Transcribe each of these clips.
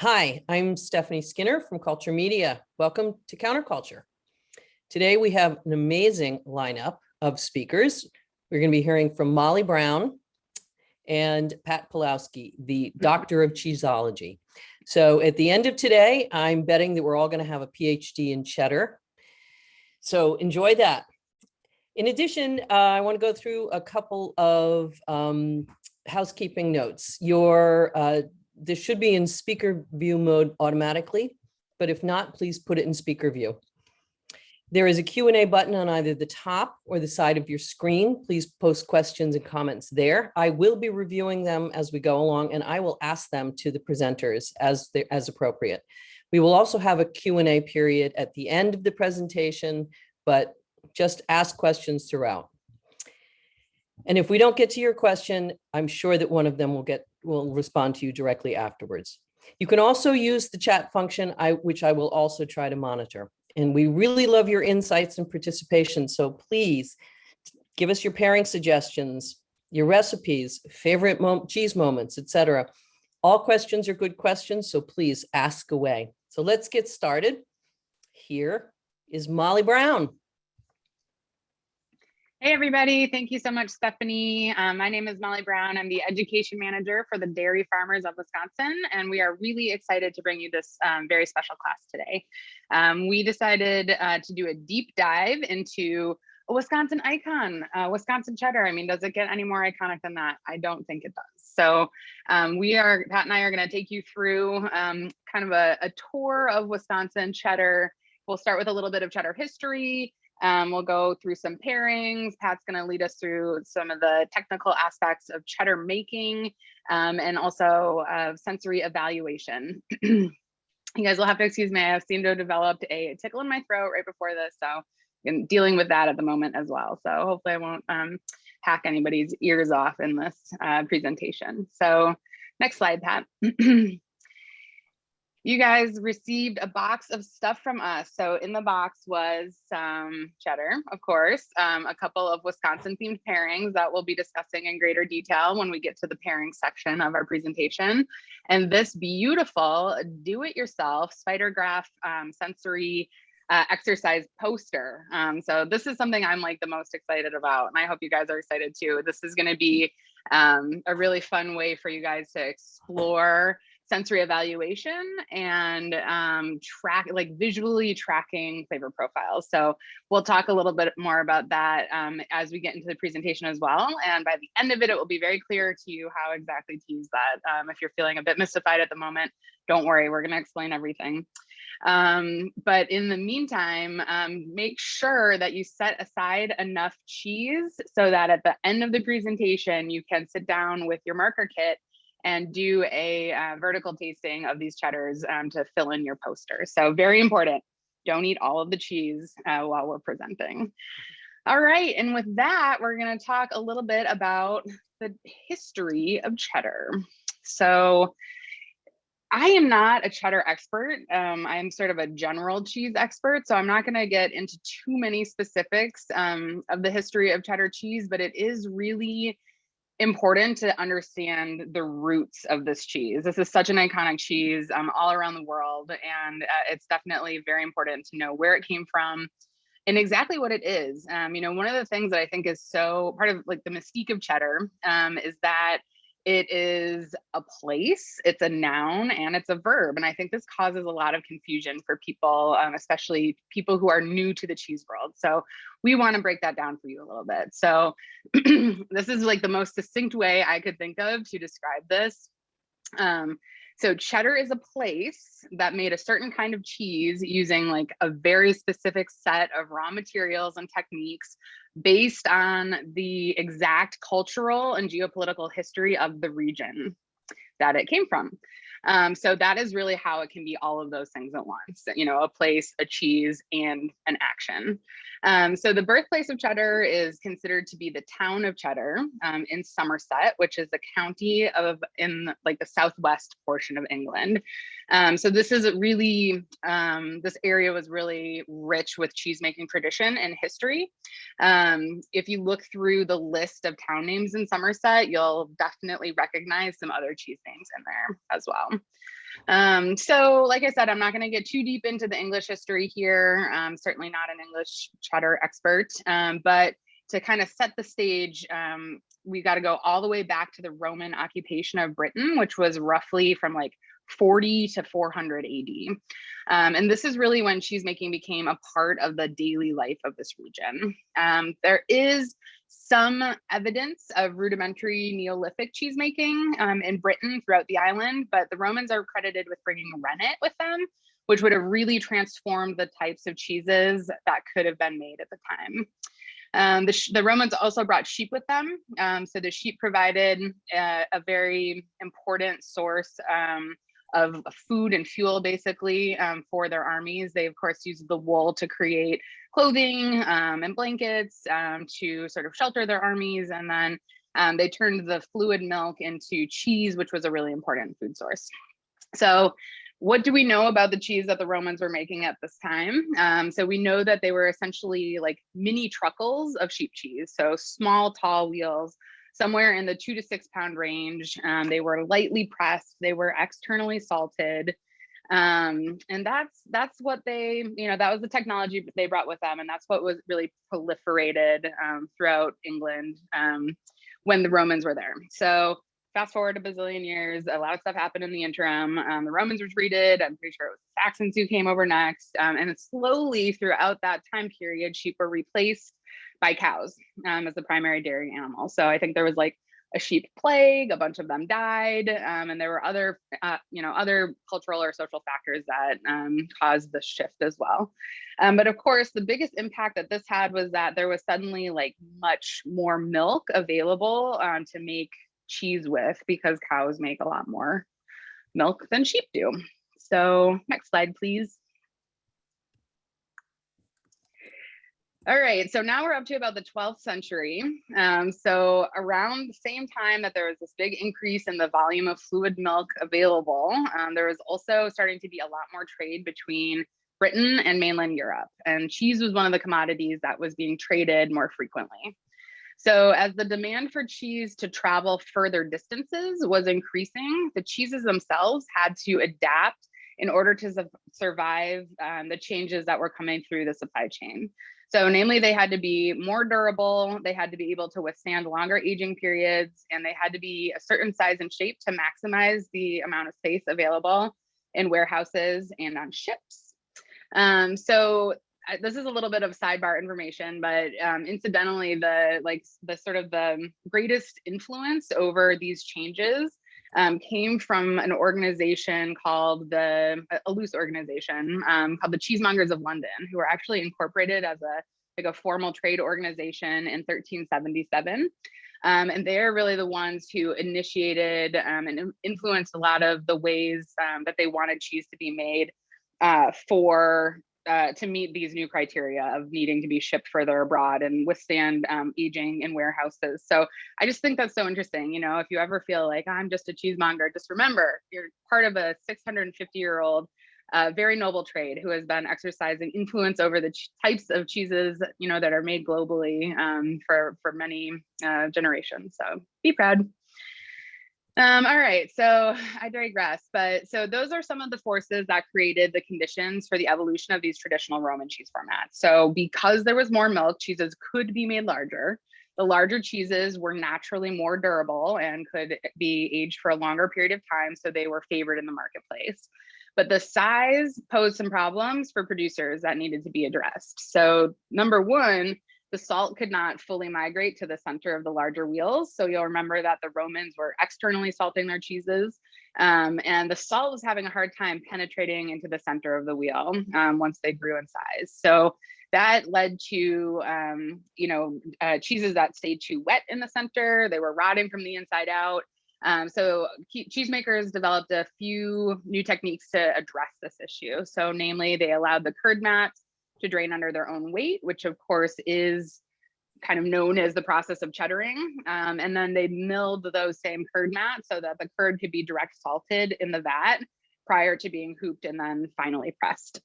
Hi, I'm Stephanie Skinner from Culture Media. Welcome to Counterculture. Today we have an amazing lineup of speakers. We're going to be hearing from Molly Browne and Pat Polowsky, the doctor of cheeseology. So at the end of today, I'm betting that we're all going to have a PhD in cheddar. So enjoy that. In addition, I want to go through a couple of housekeeping notes. This should be in speaker view mode automatically, but if not, please put it in speaker view. There is a Q&A button on either the top or the side of your screen. Please post questions and comments there. I will be reviewing them as we go along, and I will ask them to the presenters as appropriate. We will also have a Q&A period at the end of the presentation, but just ask questions throughout. And if we don't get to your question, I'm sure that one of them will respond to you directly afterwards. You can also use the chat function, which I will also try to monitor. And we really love your insights and participation. So please give us your pairing suggestions, your recipes, favorite cheese moments, etc. All questions are good questions, so please ask away. So let's get started. Here is Molly Browne. Hey, everybody. Thank you so much, Stephanie. My name is Molly Browne. I'm the education manager for the Dairy Farmers of Wisconsin, and we are really excited to bring you this very special class today. We decided to do a deep dive into a Wisconsin icon, Wisconsin cheddar. I mean, does it get any more iconic than that? I don't think it does. So Pat and I are going to take you through kind of a tour of Wisconsin cheddar. We'll start with a little bit of cheddar history. We'll go through some pairings. Pat's going to lead us through some of the technical aspects of cheddar making and also sensory evaluation. You guys will have to excuse me. I seem to have developed a tickle in my throat right before this, so I'm dealing with that at the moment as well. So hopefully I won't hack anybody's ears off in this presentation. So next slide, Pat. You guys received a box of stuff from us. So in the box was some cheddar, of course, a couple of Wisconsin themed pairings that we'll be discussing in greater detail when we get to the pairing section of our presentation. And this beautiful do-it-yourself Spidergraph sensory exercise poster. So this is something I'm like the most excited about, and I hope you guys are excited too. This is going to be a really fun way for you guys to explore sensory evaluation and visually tracking flavor profiles. So we'll talk a little bit more about that as we get into the presentation as well. And by the end of it, it will be very clear to you how exactly to use that. If you're feeling a bit mystified at the moment, don't worry, we're going to explain everything. But in the meantime, make sure that you set aside enough cheese so that at the end of the presentation, you can sit down with your marker kit and do a vertical tasting of these cheddars to fill in your poster. So very important, don't eat all of the cheese while we're presenting. All right, and with that, we're gonna talk a little bit about the history of cheddar. So I am not a cheddar expert. I'm sort of a general cheese expert, so I'm not gonna get into too many specifics of the history of cheddar cheese, but it is really important to understand the roots of this cheese. This is such an iconic cheese all around the world, and it's definitely very important to know where it came from and exactly what it is. You know, one of the things that I think is so part of like the mystique of cheddar is that it is a place, it's a noun, and it's a verb. And I think this causes a lot of confusion for people, especially people who are new to the cheese world. So we want to break that down for you a little bit. So this is like the most succinct way I could think of to describe this. So cheddar is a place that made a certain kind of cheese using like a very specific set of raw materials and techniques based on the exact cultural and geopolitical history of the region that it came from. So that is really how it can be all of those things at once, you know, a place, a cheese, and an action. So the birthplace of cheddar is considered to be the town of Cheddar in Somerset, which is a county in like the southwest portion of England. So this is really, this area was really rich with cheesemaking tradition and history. If you look through the list of town names in Somerset, you'll definitely recognize some other cheese things in there as well. So like I said, I'm not going to get too deep into the English history here. Certainly not an English cheddar expert, but to kind of set the stage, we got to go all the way back to the Roman occupation of Britain, which was roughly from like 40 to 400 AD. And this is really when cheesemaking became a part of the daily life of this region. There is some evidence of rudimentary Neolithic cheesemaking in Britain throughout the island, but the Romans are credited with bringing rennet with them, which would have really transformed the types of cheeses that could have been made at the time. The Romans also brought sheep with them. So the sheep provided a very important source of food and fuel, basically, for their armies. They, of course, used the wool to create clothing and blankets to sort of shelter their armies. And then they turned the fluid milk into cheese, which was a really important food source. So what do we know about the cheese that the Romans were making at this time? So we know that they were essentially like mini truckles of sheep cheese. So small, tall wheels, somewhere in the 2 to 6 pound range. They were lightly pressed. They were externally salted. And that's what they, that was the technology they brought with them. And that's what was really proliferated throughout England when the Romans were there. So fast forward a bazillion years, a lot of stuff happened in the interim. The Romans retreated. I'm pretty sure it was the Saxons who came over next. And slowly throughout that time period, sheep were replaced by cows as the primary dairy animal. So I think there was like a sheep plague, a bunch of them died, and there were other, other cultural or social factors that caused the shift as well. But of course, the biggest impact that this had was that there was suddenly like much more milk available to make cheese with, because cows make a lot more milk than sheep do. So next slide, please. All right, so now we're up to about the 12th century. So around the same time that there was this big increase in the volume of fluid milk available, there was also starting to be a lot more trade between Britain and mainland Europe. And cheese was one of the commodities that was being traded more frequently. So as the demand for cheese to travel further distances was increasing, the cheeses themselves had to adapt in order to survive the changes that were coming through the supply chain. So namely, they had to be more durable, they had to be able to withstand longer aging periods, and they had to be a certain size and shape to maximize the amount of space available in warehouses and on ships. So this is a little bit of sidebar information, but incidentally, the sort of the greatest influence over these changes came from an organization called a loose organization called the Cheesemongers of London, who were actually incorporated as a formal trade organization in 1377. And they're really the ones who initiated and influenced a lot of the ways that they wanted cheese to be made to meet these new criteria of needing to be shipped further abroad and withstand aging in warehouses. So I just think that's so interesting. If you ever feel like I'm just a cheesemonger, just remember you're part of a 650-year-old very noble trade who has been exercising influence over the types of cheeses that are made globally for many generations. So be proud. All right, so I digress, but so those are some of the forces that created the conditions for the evolution of these traditional Roman cheese formats. So because there was more milk, cheeses could be made larger. The larger cheeses were naturally more durable and could be aged for a longer period of time, so they were favored in the marketplace. But the size posed some problems for producers that needed to be addressed. So number one, the salt could not fully migrate to the center of the larger wheels. So you'll remember that the Romans were externally salting their cheeses, and the salt was having a hard time penetrating into the center of the wheel once they grew in size. So that led to, cheeses that stayed too wet in the center. They were rotting from the inside out. So cheesemakers developed a few new techniques to address this issue. So namely, they allowed the curd mats to drain under their own weight, which of course is kind of known as the process of cheddaring. And then they milled those same curd mats so that the curd could be direct salted in the vat prior to being hooped and then finally pressed.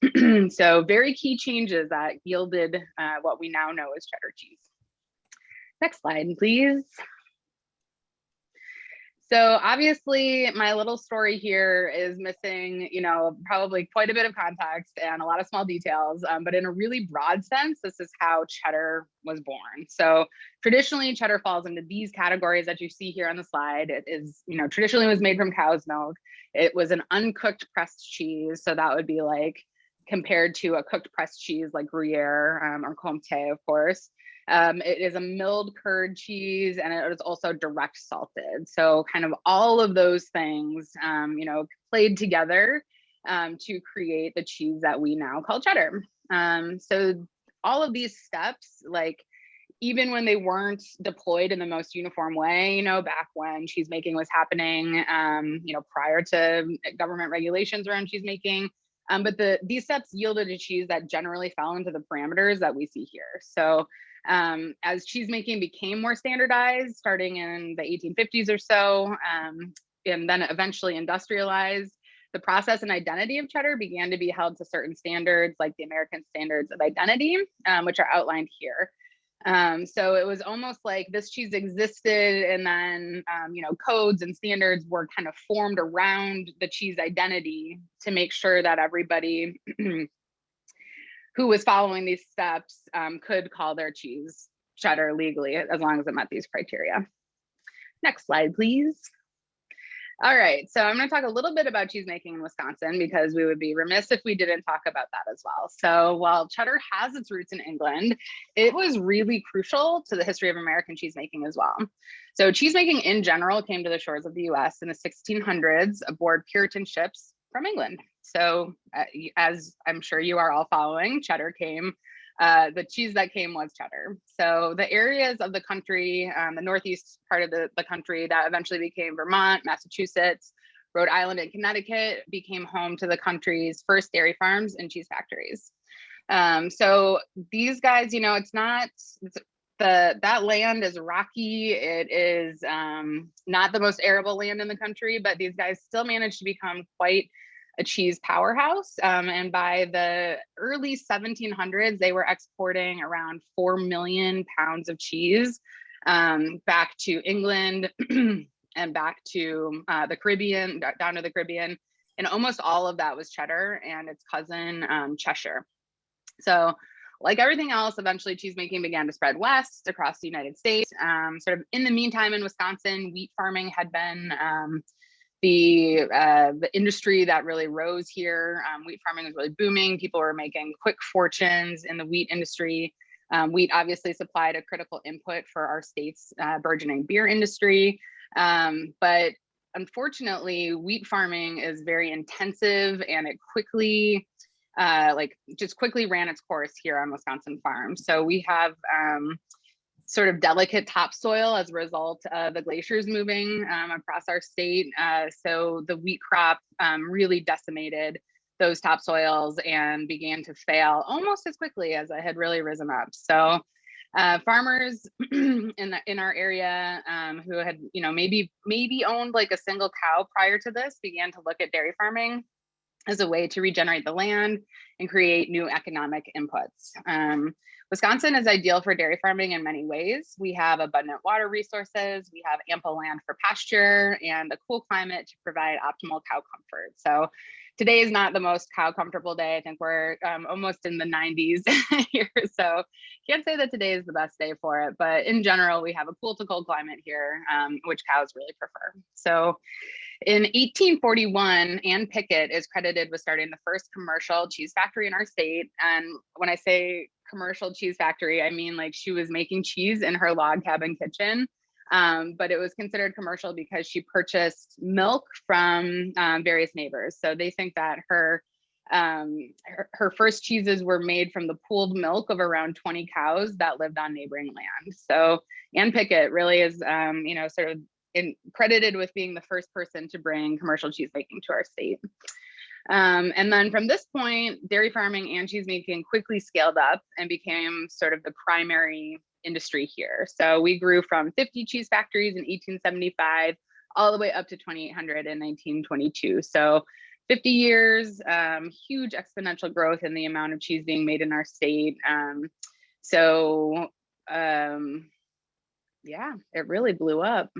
So very key changes that yielded what we now know as cheddar cheese. Next slide, please. So obviously my little story here is missing, probably quite a bit of context and a lot of small details, but in a really broad sense, this is how cheddar was born. So traditionally cheddar falls into these categories that you see here on the slide. It is, traditionally was made from cow's milk. It was an uncooked pressed cheese. So that would be like compared to a cooked pressed cheese like Gruyere or Comté, of course. It is a milled curd cheese, and it is also direct salted. So kind of all of those things, played together to create the cheese that we now call cheddar. So all of these steps, like even when they weren't deployed in the most uniform way, back when cheesemaking was happening, prior to government regulations around cheesemaking, but these steps yielded a cheese that generally fell into the parameters that we see here. So as cheesemaking became more standardized, starting in the 1850s or so, and then eventually industrialized, the process and identity of cheddar began to be held to certain standards, like the American Standards of Identity, which are outlined here. So it was almost like this cheese existed, and then codes and standards were kind of formed around the cheese identity to make sure that everybody who was following these steps could call their cheese cheddar legally, as long as it met these criteria. Next slide, please. All right, so I'm going to talk a little bit about cheesemaking in Wisconsin, because we would be remiss if we didn't talk about that as well. So while cheddar has its roots in England, it was really crucial to the history of American cheesemaking as well. So cheesemaking in general came to the shores of the US in the 1600s aboard Puritan ships from England. So as I'm sure you are all following, cheddar came. The cheese that came was cheddar. So the areas of the country, the northeast part of the country that eventually became Vermont, Massachusetts, Rhode Island, and Connecticut became home to the country's first dairy farms and cheese factories. So these guys, that land is rocky. It is not the most arable land in the country, but these guys still managed to become quite a cheese powerhouse. And by the early 1700s, they were exporting around 4 million pounds of cheese back to England and back to the Caribbean, down to the Caribbean. And almost all of that was cheddar and its cousin, Cheshire. So like everything else, eventually cheesemaking began to spread west across the United States. Sort of in the meantime, in Wisconsin, wheat farming had been the industry that really rose here. Wheat farming was really booming. People were making quick fortunes in the wheat industry. Wheat obviously supplied a critical input for our state's burgeoning beer industry. But unfortunately, wheat farming is very intensive, and it quickly, just quickly ran its course here on Wisconsin farms. So we have sort of delicate topsoil as a result of the glaciers moving across our state. So the wheat crop really decimated those topsoils and began to fail almost as quickly as it had really risen up. So farmers in our area who had maybe owned like a single cow prior to this began to look at dairy farming as a way to regenerate the land and create new economic inputs. Wisconsin is ideal for dairy farming in many ways. We have abundant water resources, we have ample land for pasture, and a cool climate to provide optimal cow comfort. So today is not the most cow comfortable day. I think we're almost in the 90s here. So can't say that today is the best day for it, but in general, we have a cool to cold climate here, which cows really prefer. So in 1841, Ann Pickett is credited with starting the first commercial cheese factory in our state. And when I say commercial cheese factory, I mean like she was making cheese in her log cabin kitchen. But it was considered commercial because she purchased milk from various neighbors. So they think that her first cheeses were made from the pooled milk of around 20 cows that lived on neighboring land. So Ann Pickett really is, sort of credited with being the first person to bring commercial cheese making to our state. And then from this point, dairy farming and cheesemaking quickly scaled up and became sort of the primary industry here. So we grew from 50 cheese factories in 1875 all the way up to 2,800 in 1922. So 50 years, huge exponential growth in the amount of cheese being made in our state. Yeah, it really blew up.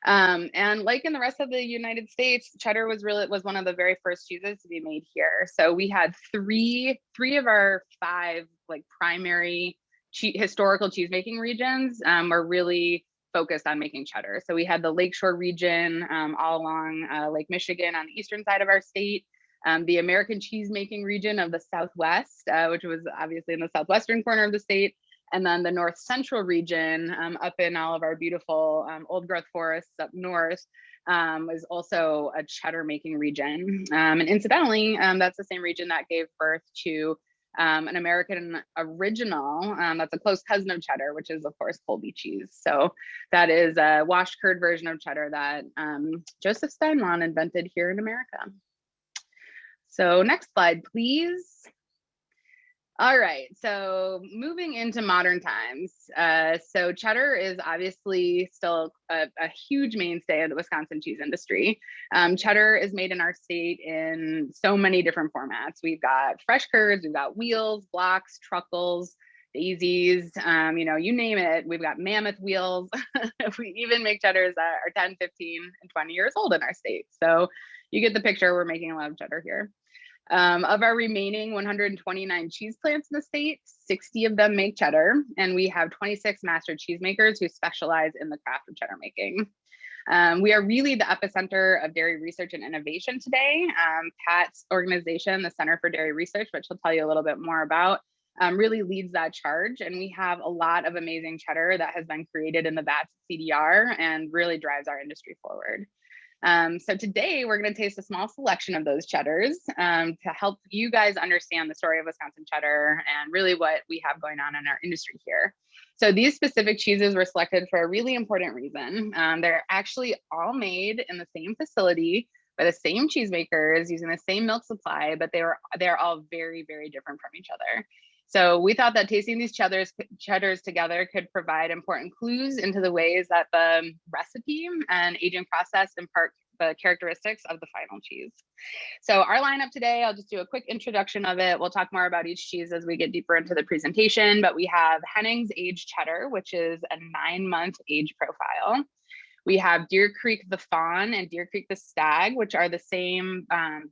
And like in the rest of the United States, cheddar was one of the very first cheeses to be made here. So we had three of our 5 like primary historical cheesemaking regions were really focused on making cheddar. So we had the Lakeshore region all along Lake Michigan on the eastern side of our state, the American cheesemaking region of the Southwest, which was obviously in the southwestern corner of the state, and then the North Central region up in all of our beautiful old growth forests up north is also a cheddar making region. And incidentally, that's the same region that gave birth to an American original that's a close cousin of cheddar, which is of course Colby cheese. So that is a washed curd version of cheddar that Joseph Steinmann invented here in America. So next slide, please. All right, so moving into modern times. So cheddar is obviously still a huge mainstay of the Wisconsin cheese industry. Cheddar is made in our state in so many different formats. We've got fresh curds, we've got wheels, blocks, truckles, daisies, you know, you name it. We've got mammoth wheels. We even make cheddars that are 10, 15, and 20 years old in our state. So you get the picture, we're making a lot of cheddar here. Of our remaining 129 cheese plants in the state, 60 of them make cheddar, and we have 26 master cheesemakers who specialize in the craft of cheddar making. We are really the epicenter of dairy research and innovation today. Pat's organization, the Center for Dairy Research, which he'll tell you a little bit more about, really leads that charge. And we have a lot of amazing cheddar that has been created in the vats at CDR and really drives our industry forward. So today we're going to taste a small selection of those cheddars to help you guys understand the story of Wisconsin cheddar and really what we have going on in our industry here. So these specific cheeses were selected for a really important reason. They're actually all made in the same facility by the same cheesemakers using the same milk supply, but they're all very, very different from each other. So we thought that tasting these cheddars together could provide important clues into the ways that the recipe and aging process impart the characteristics of the final cheese. So our lineup today, I'll just do a quick introduction of it. We'll talk more about each cheese as we get deeper into the presentation, but we have Henning's aged cheddar, which is a 9-month age profile. We have Deer Creek the Fawn and Deer Creek the Stag, which are the same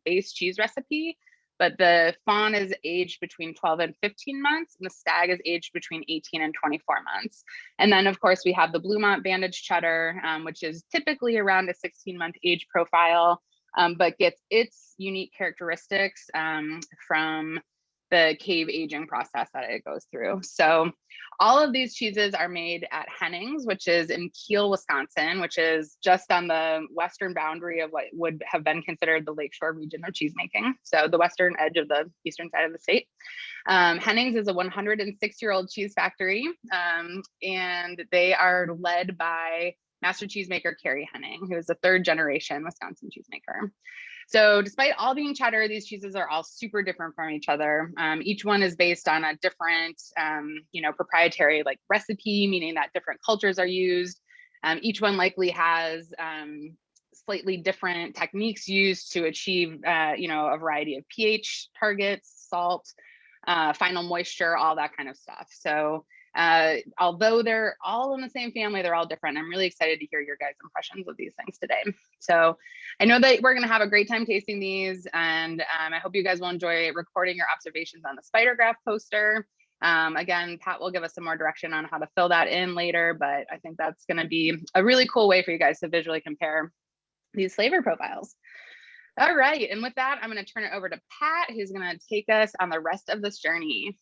base cheese recipe, but the fawn is aged between 12 and 15 months, and the stag is aged between 18 and 24 months. And then, of course, we have the Bluemont Bandage cheddar, which is typically around a 16-month age profile, but gets its unique characteristics from the cave aging process that it goes through. So all of these cheeses are made at Henning's, which is in Kiel, Wisconsin, which is just on the western boundary of what would have been considered the Lakeshore region of cheesemaking. So the western edge of the eastern side of the state. Henning's is a 106-year-old cheese factory, and they are led by master cheesemaker Carrie Henning, who is a 3rd generation Wisconsin cheesemaker. So despite all being cheddar, these cheeses are all super different from each other. Each one is based on a different, proprietary like recipe, meaning that different cultures are used. Each one likely has slightly different techniques used to achieve, a variety of pH targets, salt, final moisture, all that kind of stuff. So although they're all in the same family, they're all different. I'm really excited to hear your guys' impressions of these things today. So I know that we're going to have a great time tasting these, and I hope you guys will enjoy recording your observations on the spider graph poster. Again, Pat will give us some more direction on how to fill that in later, but I think that's going to be a really cool way for you guys to visually compare these flavor profiles. All right, and with that, I'm going to turn it over to Pat, who's going to take us on the rest of this journey.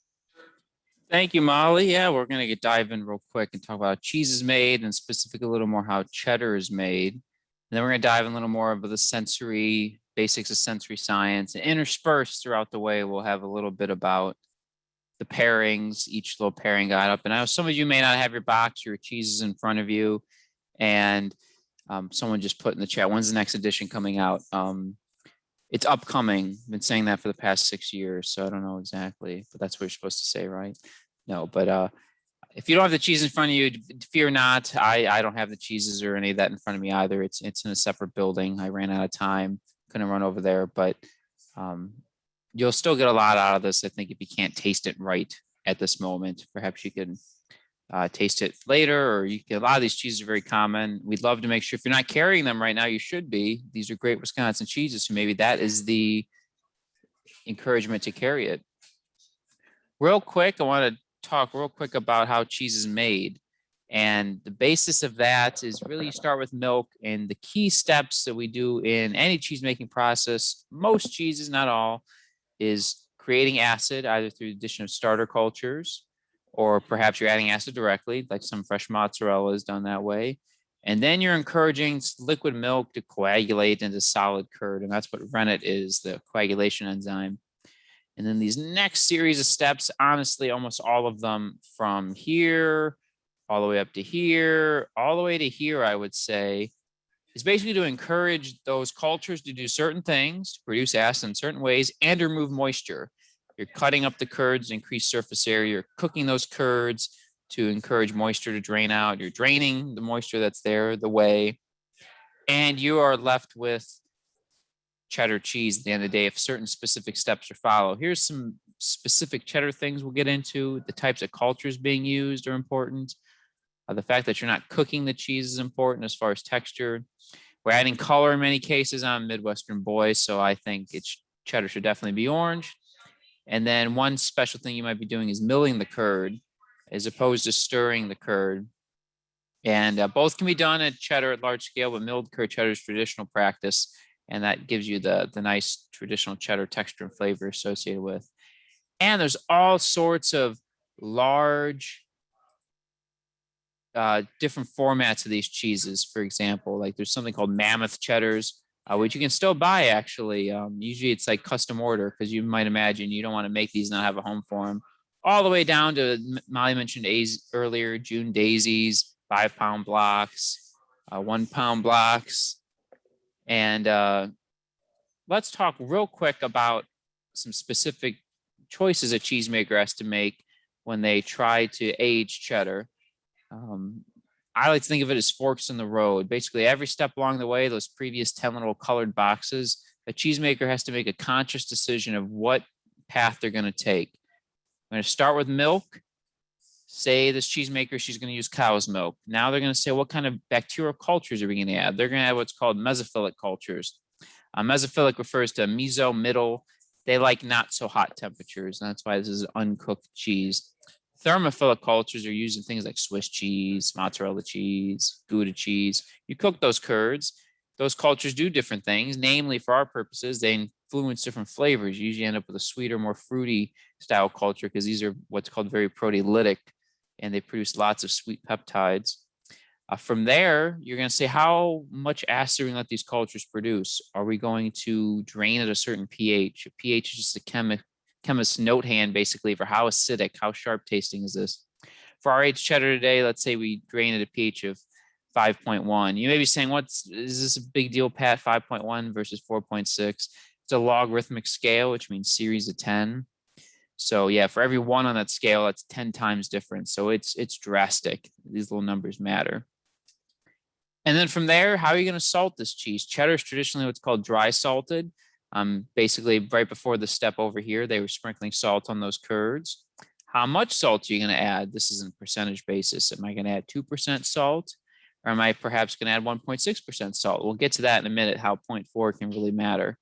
Thank you, Molly. Yeah, we're going to dive in real quick and talk about how cheese is made, and specifically a little more how cheddar is made. And then we're going to dive in a little more of the sensory basics of sensory science, and interspersed throughout the way, we'll have a little bit about the pairings, each little pairing guide up. And I know some of you may not have your box, your cheeses in front of you, and someone just put in the chat, when's the next edition coming out? It's upcoming. I've been saying that for the past 6 years, so I don't know exactly, but that's what you're supposed to say, right? No, but if you don't have the cheese in front of you, fear not. I don't have the cheeses or any of that in front of me either. It's in a separate building. I ran out of time, couldn't run over there, but you'll still get a lot out of this, I think, if you can't taste it right at this moment. Perhaps you can taste it later, or you can, a lot of these cheeses are very common. We'd love to make sure if you're not carrying them right now, you should be. These are great Wisconsin cheeses, so maybe that is the encouragement to carry it. Real quick, I want to talk real quick about how cheese is made. And the basis of that is really you start with milk, and the key steps that we do in any cheese making process, most cheeses, not all, is creating acid either through the addition of starter cultures, or perhaps you're adding acid directly, like some fresh mozzarella is done that way. And then you're encouraging liquid milk to coagulate into solid curd. And that's what rennet is, the coagulation enzyme. And then these next series of steps, honestly, almost all of them from here, all the way up to here, all the way to here, I would say, is basically to encourage those cultures to do certain things, to produce acid in certain ways, and to remove moisture. You're cutting up the curds, increase surface area. You're cooking those curds to encourage moisture to drain out. You're draining the moisture that's there the way. And you are left with cheddar cheese at the end of the day if certain specific steps are followed. Here's some specific cheddar things we'll get into. The types of cultures being used are important. The fact that you're not cooking the cheese is important as far as texture. We're adding color in many cases. I'm a Midwestern boy, so I think cheddar should definitely be orange. And then one special thing you might be doing is milling the curd as opposed to stirring the curd. And both can be done at cheddar at large scale, but milled curd cheddar is traditional practice. And that gives you the nice traditional cheddar texture and flavor associated with. And there's all sorts of large, different formats of these cheeses. For example, like there's something called mammoth cheddars, which you can still buy actually. Usually it's like custom order because you might imagine you don't want to make these and not have a home for them. All the way down to, Molly mentioned earlier, June daisies, 5-pound blocks, 1-pound blocks. And let's talk real quick about some specific choices a cheesemaker has to make when they try to age cheddar. I like to think of it as forks in the road. Basically, every step along the way, those previous 10 little colored boxes, a cheesemaker has to make a conscious decision of what path they're going to take. I'm going to start with milk. Say this cheesemaker, she's going to use cow's milk. Now they're going to say, what kind of bacterial cultures are we going to add? They're going to add what's called mesophilic cultures. Mesophilic refers to meso, middle. They like not so hot temperatures. And that's why this is uncooked cheese. Thermophilic cultures are used in things like Swiss cheese, mozzarella cheese, Gouda cheese. You cook those curds. Those cultures do different things. Namely, for our purposes, they influence different flavors. You usually end up with a sweeter, more fruity style culture because these are what's called very proteolytic, and they produce lots of sweet peptides. From there, you're going to say, how much acid are we going to let these cultures produce? Are we going to drain at a certain pH? A pH is just a chemist's note hand, basically, for how acidic, how sharp tasting is this. For our aged cheddar today, let's say we drain at a pH of 5.1. You may be saying, is this a big deal, Pat, 5.1 versus 4.6? It's a logarithmic scale, which means series of 10. So yeah, for every one on that scale, that's 10 times different. So it's drastic. These little numbers matter. And then from there, how are you going to salt this cheese? Cheddar is traditionally what's called dry salted. Basically, right before the step over here, they were sprinkling salt on those curds. How much salt are you going to add? This is in percentage basis. Am I going to add 2% salt? Or am I perhaps going to add 1.6% salt? We'll get to that in a minute, how 0.4 can really matter.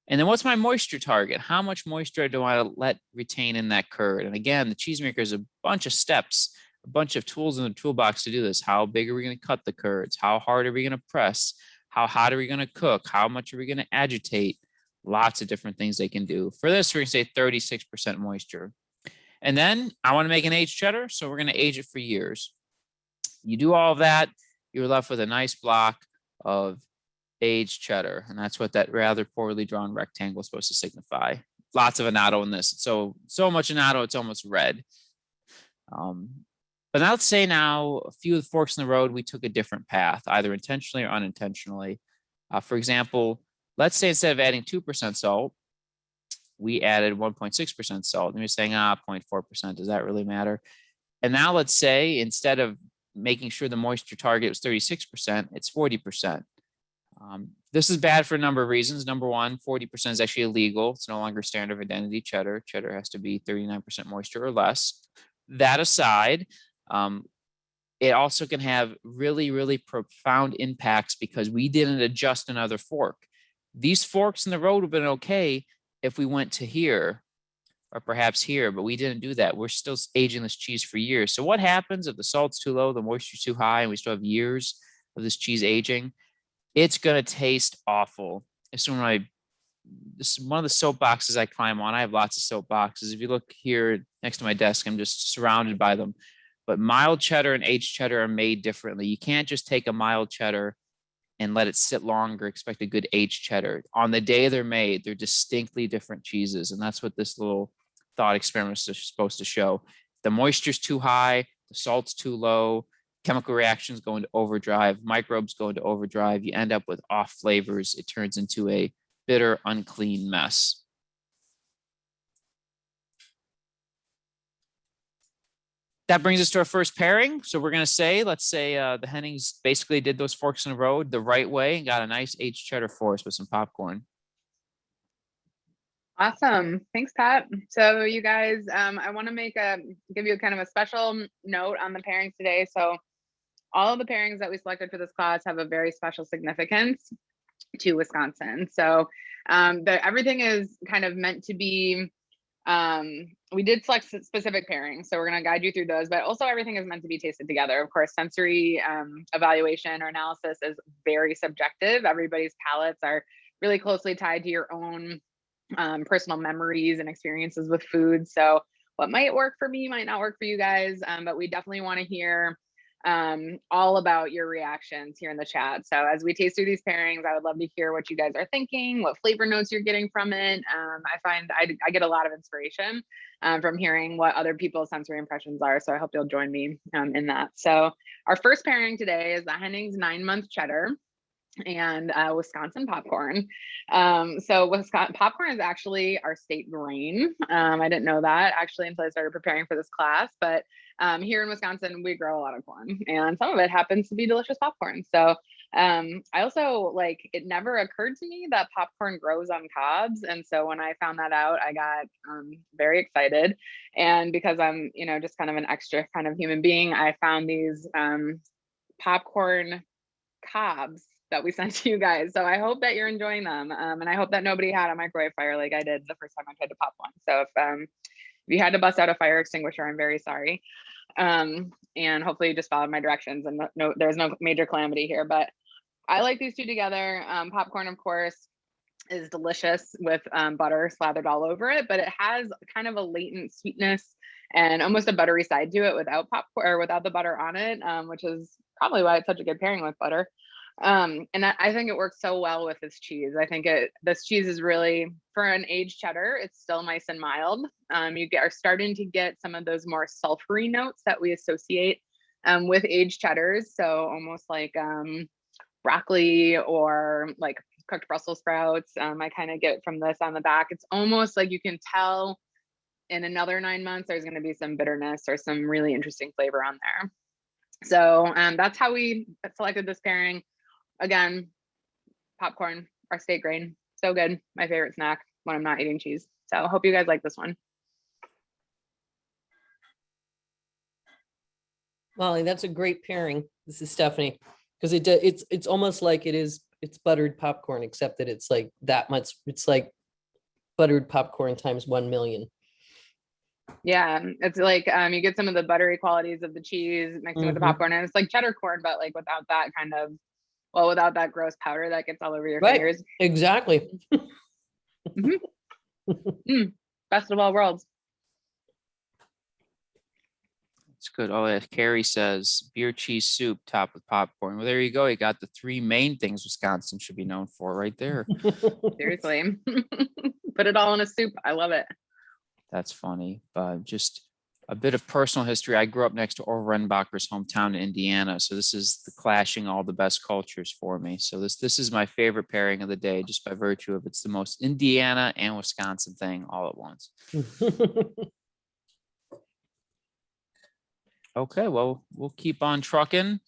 And then what's my moisture target? How much moisture do I let retain in that curd? And again, the cheesemaker is a bunch of steps, a bunch of tools in the toolbox to do this. How big are we going to cut the curds? How hard are we going to press? How hot are we going to cook? How much are we going to agitate? Lots of different things they can do. For this, we're going to say 36% moisture. And then I want to make an aged cheddar, so we're going to age it for years. You do all of that, you're left with a nice block of aged cheddar. And that's what that rather poorly drawn rectangle is supposed to signify. Lots of annatto in this. So much annatto, it's almost red. But now let's say now a few of the forks in the road, we took a different path, either intentionally or unintentionally. For example, let's say instead of adding 2% salt, we added 1.6% salt. And you're saying, 0.4%, does that really matter? And now let's say instead of making sure the moisture target was 36%, it's 40%. This is bad for a number of reasons. Number one, 40% is actually illegal. It's no longer standard of identity cheddar. Cheddar has to be 39% moisture or less. That aside, it also can have really, really profound impacts because we didn't adjust another fork. These forks in the road would have been okay if we went to here or perhaps here, but we didn't do that. We're still aging this cheese for years. So what happens if the salt's too low, the moisture's too high, and we still have years of this cheese aging? It's going to taste awful. This is one of the soapboxes I climb on. I have lots of soapboxes. If you look here next to my desk, I'm just surrounded by them. But mild cheddar and aged cheddar are made differently. You can't just take a mild cheddar and let it sit longer, expect a good aged cheddar. On the day they're made, they're distinctly different cheeses. And that's what this little thought experiment is supposed to show. If the moisture's too high, the salt's too low, chemical reactions go into overdrive, microbes go into overdrive, you end up with off flavors. It turns into a bitter, unclean mess. That brings us to our first pairing. So we're going to say, let's say the Hennings basically did those forks in the road the right way and got a nice aged cheddar for us with some popcorn. Awesome. Thanks, Pat. So you guys, I want to give you kind of a special note on the pairings today. So all of the pairings that we selected for this class have a very special significance to Wisconsin. So everything is kind of meant to be, we did select specific pairings, so we're going to guide you through those, but also everything is meant to be tasted together. Of course, sensory evaluation or analysis is very subjective. Everybody's palates are really closely tied to your own personal memories and experiences with food. So what might work for me might not work for you guys, but we definitely want to hear all about your reactions here in the chat. So as we taste through these pairings, I would love to hear what you guys are thinking, what flavor notes you're getting from it. I find I get a lot of inspiration from hearing what other people's sensory impressions are. So I hope you'll join me in that. So our first pairing today is the Hennings 9-month cheddar and Wisconsin popcorn. So Wisconsin popcorn is actually our state grain. I didn't know that actually until I started preparing for this class, but here in Wisconsin, we grow a lot of corn and some of it happens to be delicious popcorn. So I also it never occurred to me that popcorn grows on cobs. And so when I found that out, I got very excited. And because I'm, just kind of an extra kind of human being, I found these popcorn cobs that we sent to you guys. So I hope that you're enjoying them. And I hope that nobody had a microwave fire like I did the first time I tried to pop one. So if you had to bust out a fire extinguisher, I'm very sorry. And hopefully you just followed my directions and there's no major calamity here, but I like these two together. Popcorn, of course, is delicious with butter slathered all over it, but it has kind of a latent sweetness and almost a buttery side to it without popcorn or without the butter on it, which is probably why it's such a good pairing with butter. And I think it works so well with this cheese. I think this cheese is really, for an aged cheddar, it's still nice and mild. You are starting to get some of those more sulfury notes that we associate with aged cheddars. So almost like broccoli or like cooked Brussels sprouts. I kind of get from this on the back. It's almost like you can tell in another 9 months, there's going to be some bitterness or some really interesting flavor on there. So that's how we selected this pairing. Again, popcorn, our state grain, so good. My favorite snack when I'm not eating cheese. So I hope you guys like this one. Molly, that's a great pairing. This is Stephanie, because it's almost like it's buttered popcorn, except that it's like that much. It's like buttered popcorn times 1 million. Yeah, it's like you get some of the buttery qualities of the cheese mixing with the popcorn, and it's like cheddar corn, but like without that kind of, without that gross powder that gets all over your fingers. Exactly. Best of all worlds. It's good. Oh, yeah. Carrie says beer cheese soup topped with popcorn. Well, there you go. You got the 3 main things Wisconsin should be known for right there. Seriously. Put it all in a soup. I love it. That's funny. But just a bit of personal history. I grew up next to Orville Redenbacher's hometown in Indiana. So this is the clashing all the best cultures for me. So this is my favorite pairing of the day, just by virtue of it's the most Indiana and Wisconsin thing all at once. Okay, well, we'll keep on trucking.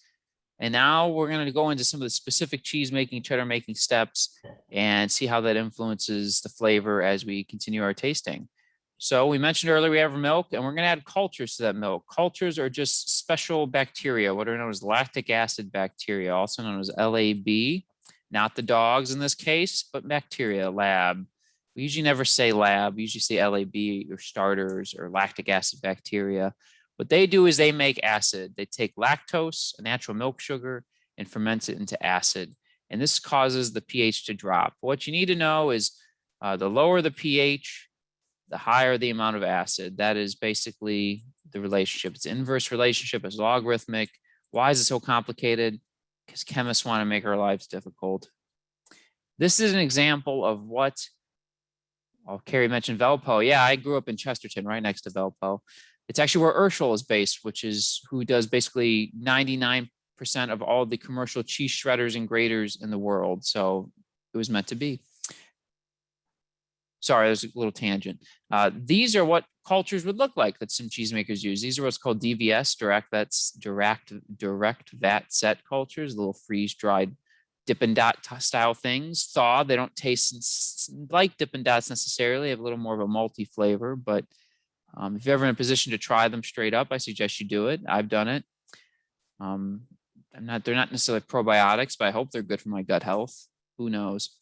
And now we're going to go into some of the specific cheese making, cheddar making steps and see how that influences the flavor as we continue our tasting. So we mentioned earlier we have milk, and we're going to add cultures to that milk. Cultures are just special bacteria, what are known as lactic acid bacteria, also known as LAB. Not the dogs in this case, but bacteria, lab. We usually never say lab. We usually say LAB or starters or lactic acid bacteria. What they do is they make acid. They take lactose, a natural milk sugar, and ferment it into acid. And this causes the pH to drop. What you need to know is the lower the pH, the higher the amount of acid. That is basically the relationship. It's inverse relationship, it's logarithmic. Why is it so complicated? Because chemists want to make our lives difficult. This is an example of what, Carrie mentioned Velpo. Yeah, I grew up in Chesterton, right next to Velpo. It's actually where Urschel is based, which is who does basically 99% of all the commercial cheese shredders and graters in the world. So it was meant to be. Sorry, there's a little tangent. These are what cultures would look like that some cheesemakers use. These are what's called DVS, direct vat set cultures, little freeze-dried Dippin' Dot style things. Thaw, they don't taste like Dippin' Dots necessarily, have a little more of a malty flavor, but if you're ever in a position to try them straight up, I suggest you do it. I've done it. They're not necessarily probiotics, but I hope they're good for my gut health. Who knows?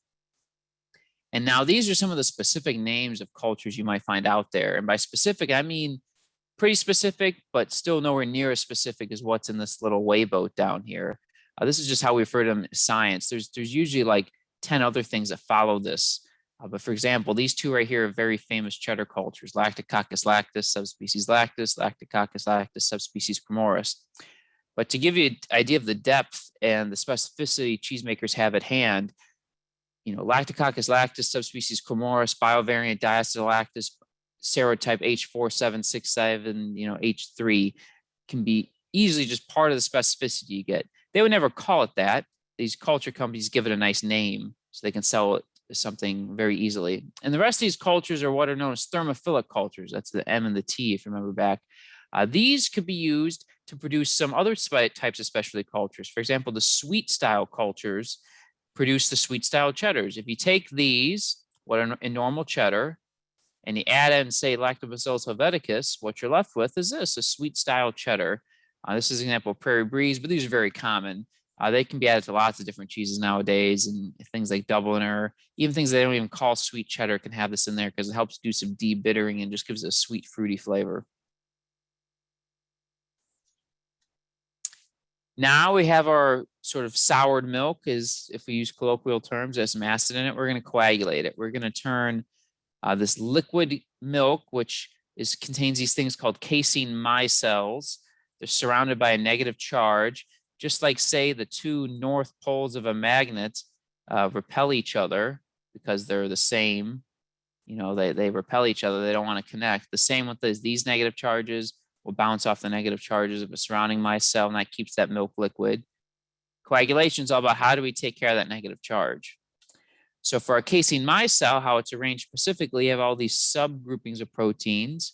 And now these are some of the specific names of cultures you might find out there. And by specific, I mean pretty specific, but still nowhere near as specific as what's in this little weigh boat down here. This is just how we refer to them as science. There's usually like 10 other things that follow this. But for example, these two right here are very famous cheddar cultures: Lactococcus lactis, subspecies lactis, Lactococcus lactis, subspecies cremoris. But to give you an idea of the depth and the specificity cheesemakers have at hand, you know, Lactococcus lactis, subspecies cremoris, biovariant diacetylactis, serotype H4767, you know, H3 can be easily just part of the specificity you get. They would never call it that. These culture companies give it a nice name so they can sell it as something very easily. And the rest of these cultures are what are known as thermophilic cultures. That's the M and the T, if you remember back. These could be used to produce some other types of specialty cultures. For example, the sweet style cultures produce the sweet style cheddars. If you take these, what are in normal cheddar, and you add in, say, Lactobacillus helveticus, what you're left with is this, a sweet style cheddar. This is an example of Prairie Breeze, but these are very common. They can be added to lots of different cheeses nowadays, and things like Dubliner, even things they don't even call sweet cheddar can have this in there because it helps do some debittering and just gives it a sweet, fruity flavor. Now we have our sort of soured milk, is if we use colloquial terms, there's some acid in it. We're going to coagulate it. We're going to turn this liquid milk, which contains these things called Casein Micelles. They're surrounded by a negative charge, just like, say, the two north poles of a magnet repel each other because they're the same. You know, they repel each other. They don't want to connect. The same with these negative charges will bounce off the negative charges of a surrounding micelle, and that keeps that milk liquid. Coagulation is all about how do we take care of that negative charge. So for our Casein Micelle, how it's arranged specifically, you have all these subgroupings of proteins.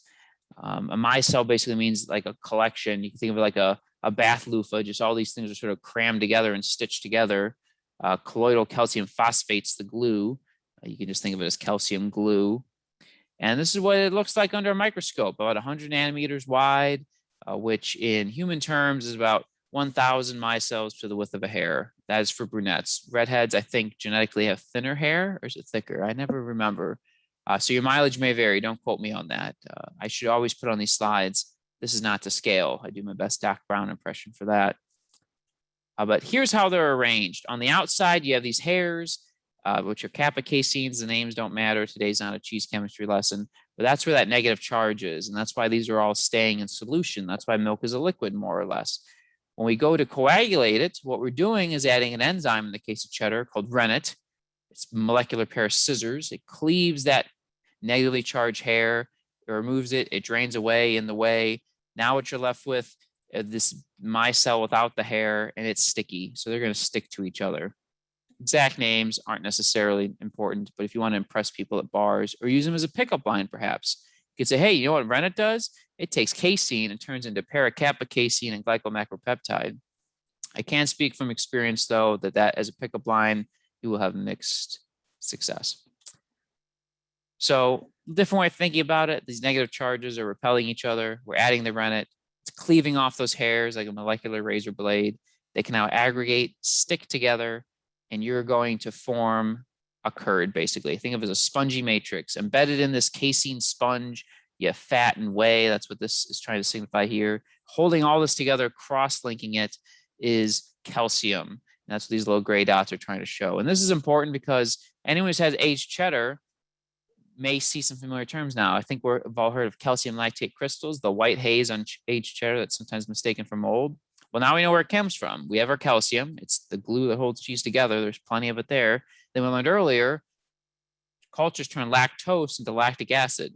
A micelle basically means like a collection. You can think of it like a bath loofah, just all these things are sort of crammed together and stitched together. Colloidal calcium phosphate's the glue. You can just think of it as calcium glue. And this is what it looks like under a microscope, about 100 nanometers wide, which in human terms is about 1,000 micelles to the width of a hair. That is for brunettes. Redheads, I think, genetically have thinner hair, or is it thicker? I never remember. So your mileage may vary. Don't quote me on that. I should always put on these slides, this is not to scale. I do my best Doc Brown impression for that. But here's how they're arranged. On the outside, you have these hairs, which are kappa-caseins. The names don't matter. Today's not a cheese chemistry lesson, but that's where that negative charge is. And that's why these are all staying in solution. That's why milk is a liquid, more or less. When we go to coagulate it, what we're doing is adding an enzyme in the case of cheddar called Rennet. It's a molecular pair of scissors. It cleaves that negatively charged hair, it removes it, it drains away in the way. Now what you're left with this micelle without the hair, and it's sticky. So they're going to stick to each other. Exact names aren't necessarily important, but if you want to impress people at bars or use them as a pickup line, perhaps you could say, hey, you know what Rennet does? It takes casein and turns into para-kappa-casein and glycomacropeptide. I can speak from experience, though, that as a pickup line, you will have mixed success. So different way of thinking about it, these negative charges are repelling each other. We're adding the rennet. It's cleaving off those hairs like a molecular razor blade. They can now aggregate, stick together, and you're going to form a curd, basically. Think of it as a spongy matrix. Embedded in this casein sponge, you have fat and whey. That's what this is trying to signify here. Holding all this together, cross-linking it, is calcium. And that's what these little gray dots are trying to show. And this is important because anyone who has aged cheddar may see some familiar terms now. I think we've all heard of calcium lactate crystals, the white haze on aged cheddar that's sometimes mistaken for mold. Well, now we know where it comes from. We have our calcium. It's the glue that holds cheese together. There's plenty of it there. Then we learned earlier, cultures turn lactose into lactic acid.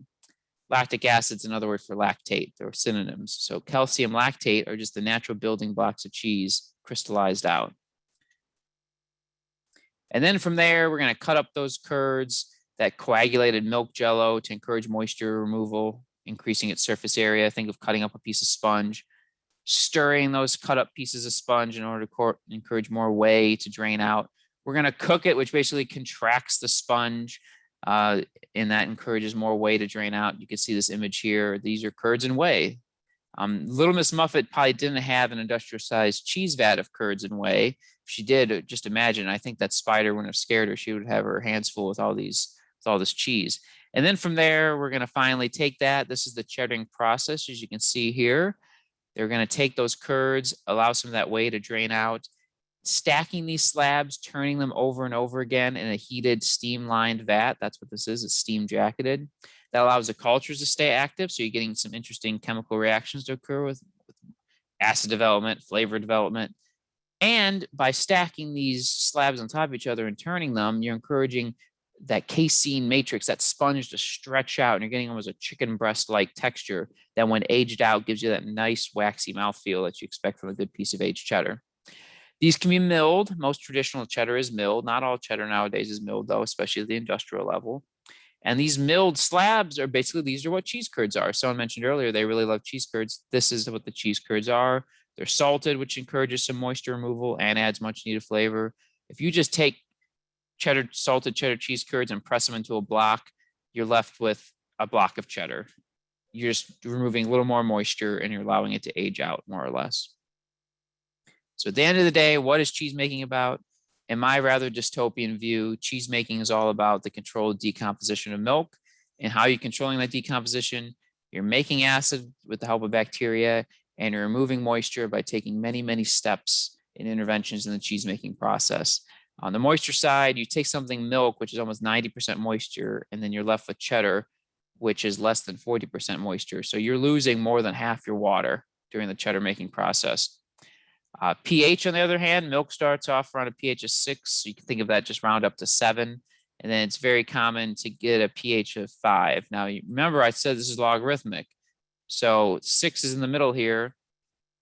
Lactic acid's another word for lactate. They're synonyms. So calcium lactate are just the natural building blocks of cheese crystallized out. And then from there, we're going to cut up those curds, that coagulated milk jello, to encourage moisture removal, increasing its surface area. Think of cutting up a piece of sponge, stirring those cut up pieces of sponge in order to encourage more whey to drain out. We're going to cook it, which basically contracts the sponge, and that encourages more whey to drain out. You can see this image here. These are curds and whey. Little Miss Muffet probably didn't have an industrial sized cheese vat of curds and whey. If she did, just imagine, I think that spider wouldn't have scared her. She would have her hands full with all this cheese. And then from there, we're going to finally take that. This is the cheddaring process, as you can see here. They're going to take those curds, allow some of that whey to drain out, stacking these slabs, turning them over and over again in a heated steam-lined vat. That's what this is. It's steam-jacketed. That allows the cultures to stay active, so you're getting some interesting chemical reactions to occur with acid development, flavor development. And by stacking these slabs on top of each other and turning them, you're encouraging that casein matrix, that sponge, to stretch out, and you're getting almost a chicken breast-like texture that, when aged out, gives you that nice waxy mouthfeel that you expect from a good piece of aged cheddar. These can be milled. Most traditional cheddar is milled. Not all cheddar nowadays is milled, though, especially at the industrial level. And these milled slabs are basically, these are what cheese curds are. Someone mentioned earlier they really love cheese curds. This is what the cheese curds are. They're salted, which encourages some moisture removal and adds much needed flavor. If you just take salted cheddar cheese curds and press them into a block, you're left with a block of cheddar. You're just removing a little more moisture and you're allowing it to age out, more or less. So at the end of the day, what is cheese making about? In my rather dystopian view, cheese making is all about the controlled decomposition of milk. And how you're controlling that decomposition, you're making acid with the help of bacteria, and you're removing moisture by taking many, many steps in interventions in the cheese making process. On the moisture side, you take something milk, which is almost 90% moisture, and then you're left with cheddar, which is less than 40% moisture. So you're losing more than half your water during the cheddar making process. pH, on the other hand, milk starts off around a pH of 6. So you can think of that, just round up to 7. And then it's very common to get a pH of 5. Now, remember I said this is logarithmic. So 6 is in the middle here.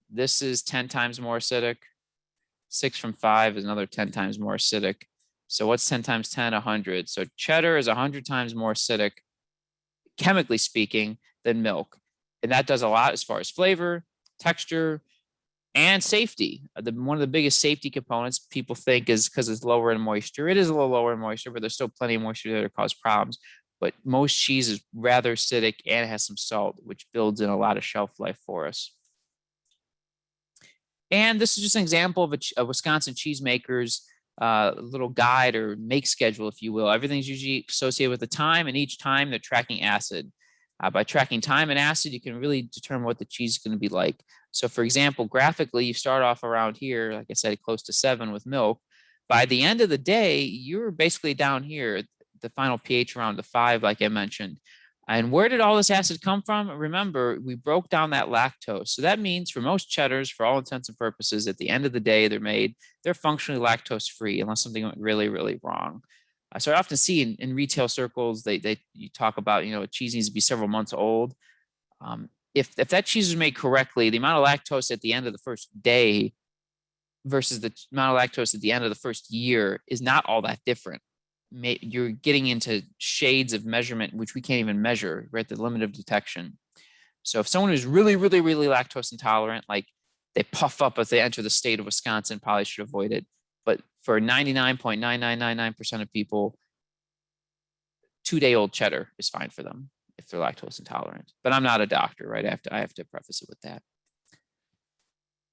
This is 10 times more acidic. 6 from 5 is another 10 times more acidic. So what's 10 times 10? 100. So cheddar is 100 times more acidic, chemically speaking, than milk. And that does a lot as far as flavor, texture, and safety. One of the biggest safety components people think is because it's lower in moisture. It is a little lower in moisture, but there's still plenty of moisture there to cause problems. But most cheese is rather acidic and it has some salt, which builds in a lot of shelf life for us. And this is just an example of a Wisconsin cheesemaker's little guide or make schedule, if you will. Everything's usually associated with the time, and each time they're tracking acid. By tracking time and acid, you can really determine what the cheese is going to be like. So for example, graphically, you start off around here, like I said, close to 7 with milk. By the end of the day, you're basically down here, the final pH around the 5, like I mentioned. And where did all this acid come from? Remember, we broke down that lactose. So that means for most cheddars, for all intents and purposes, at the end of the day, they're functionally lactose free unless something went really, really wrong. So I often see in retail circles, you talk about, a cheese needs to be several months old. If that cheese was made correctly, the amount of lactose at the end of the first day versus the amount of lactose at the end of the first year is not all that different. You're getting into shades of measurement, which we can't even measure. We're at the limit of detection. So if someone who's really, really, really lactose intolerant, like they puff up as they enter the state of Wisconsin, probably should avoid it. But for 99.9999% of people, 2-day-old cheddar is fine for them if they're lactose intolerant. But I'm not a doctor, right? I have to preface it with that.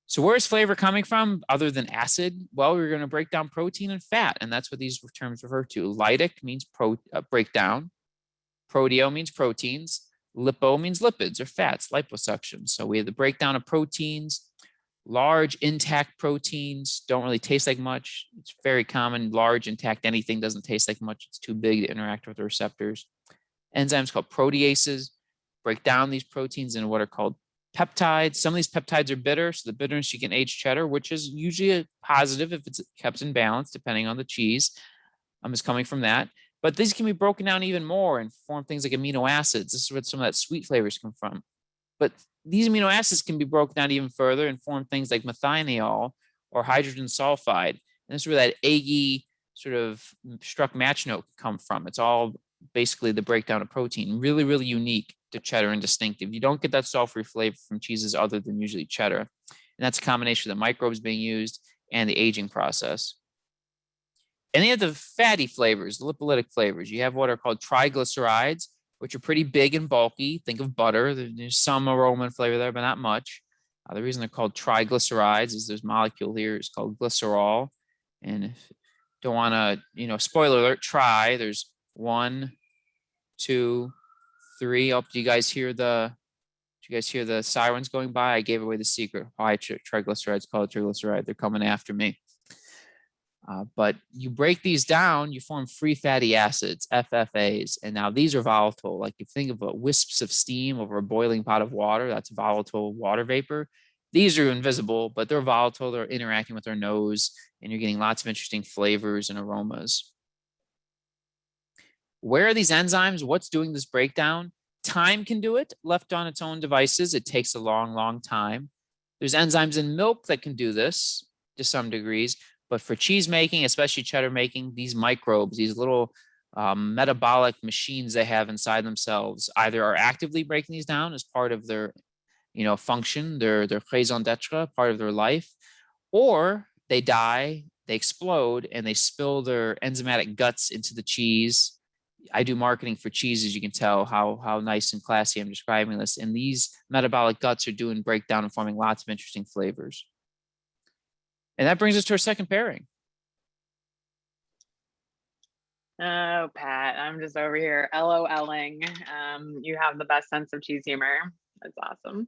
So where's flavor coming from other than acid? Well, we're going to break down protein and fat, and that's what these terms refer to. Lytic means breakdown. Proteo means proteins. Lipo means lipids or fats, liposuction. So we have the breakdown of proteins. Large intact proteins don't really taste like much. It's very common. Large intact anything doesn't taste like much. It's too big to interact with the receptors. Enzymes called proteases break down these proteins into what are called peptides. Some of these peptides are bitter, so the bitterness you can age cheddar, which is usually a positive if it's kept in balance, depending on the cheese, is coming from that. But these can be broken down even more and form things like amino acids. This is where some of that sweet flavors come from. But these amino acids can be broken down even further and form things like methionine or hydrogen sulfide. And this is where that eggy sort of struck match note can come from. It's all basically the breakdown of protein. Really, really unique to cheddar and distinctive. You don't get that sulfury flavor from cheeses other than usually cheddar. And that's a combination of the microbes being used and the aging process. And then you have the fatty flavors, the lipolytic flavors. You have what are called triglycerides, which are pretty big and bulky. Think of butter. There's some aroma and flavor there, but not much. The reason they're called triglycerides is this molecule here is called glycerol. And if you don't want to, spoiler alert, there's 1, 2, 3. Oh, do you guys hear the sirens going by? I gave away the secret. Why triglycerides called triglyceride. They're coming after me. But you break these down, you form free fatty acids, FFAs. And now these are volatile. Like you think of wisps of steam over a boiling pot of water, that's volatile water vapor. These are invisible, but they're volatile. They're interacting with our nose, and you're getting lots of interesting flavors and aromas. Where are these enzymes? What's doing this breakdown? Time can do it. Left on its own devices, it takes a long, long time. There's enzymes in milk that can do this to some degrees. But for cheese making, especially cheddar making, these microbes, these little metabolic machines they have inside themselves, either are actively breaking these down as part of their, function, their raison d'etre, part of their life, or they die, they explode, and they spill their enzymatic guts into the cheese. I do marketing for cheese, as you can tell how nice and classy I'm describing this. And these metabolic guts are doing breakdown and forming lots of interesting flavors. And that brings us to our second pairing. Oh, Pat, I'm just over here LOLing. You have the best sense of cheese humor. That's awesome.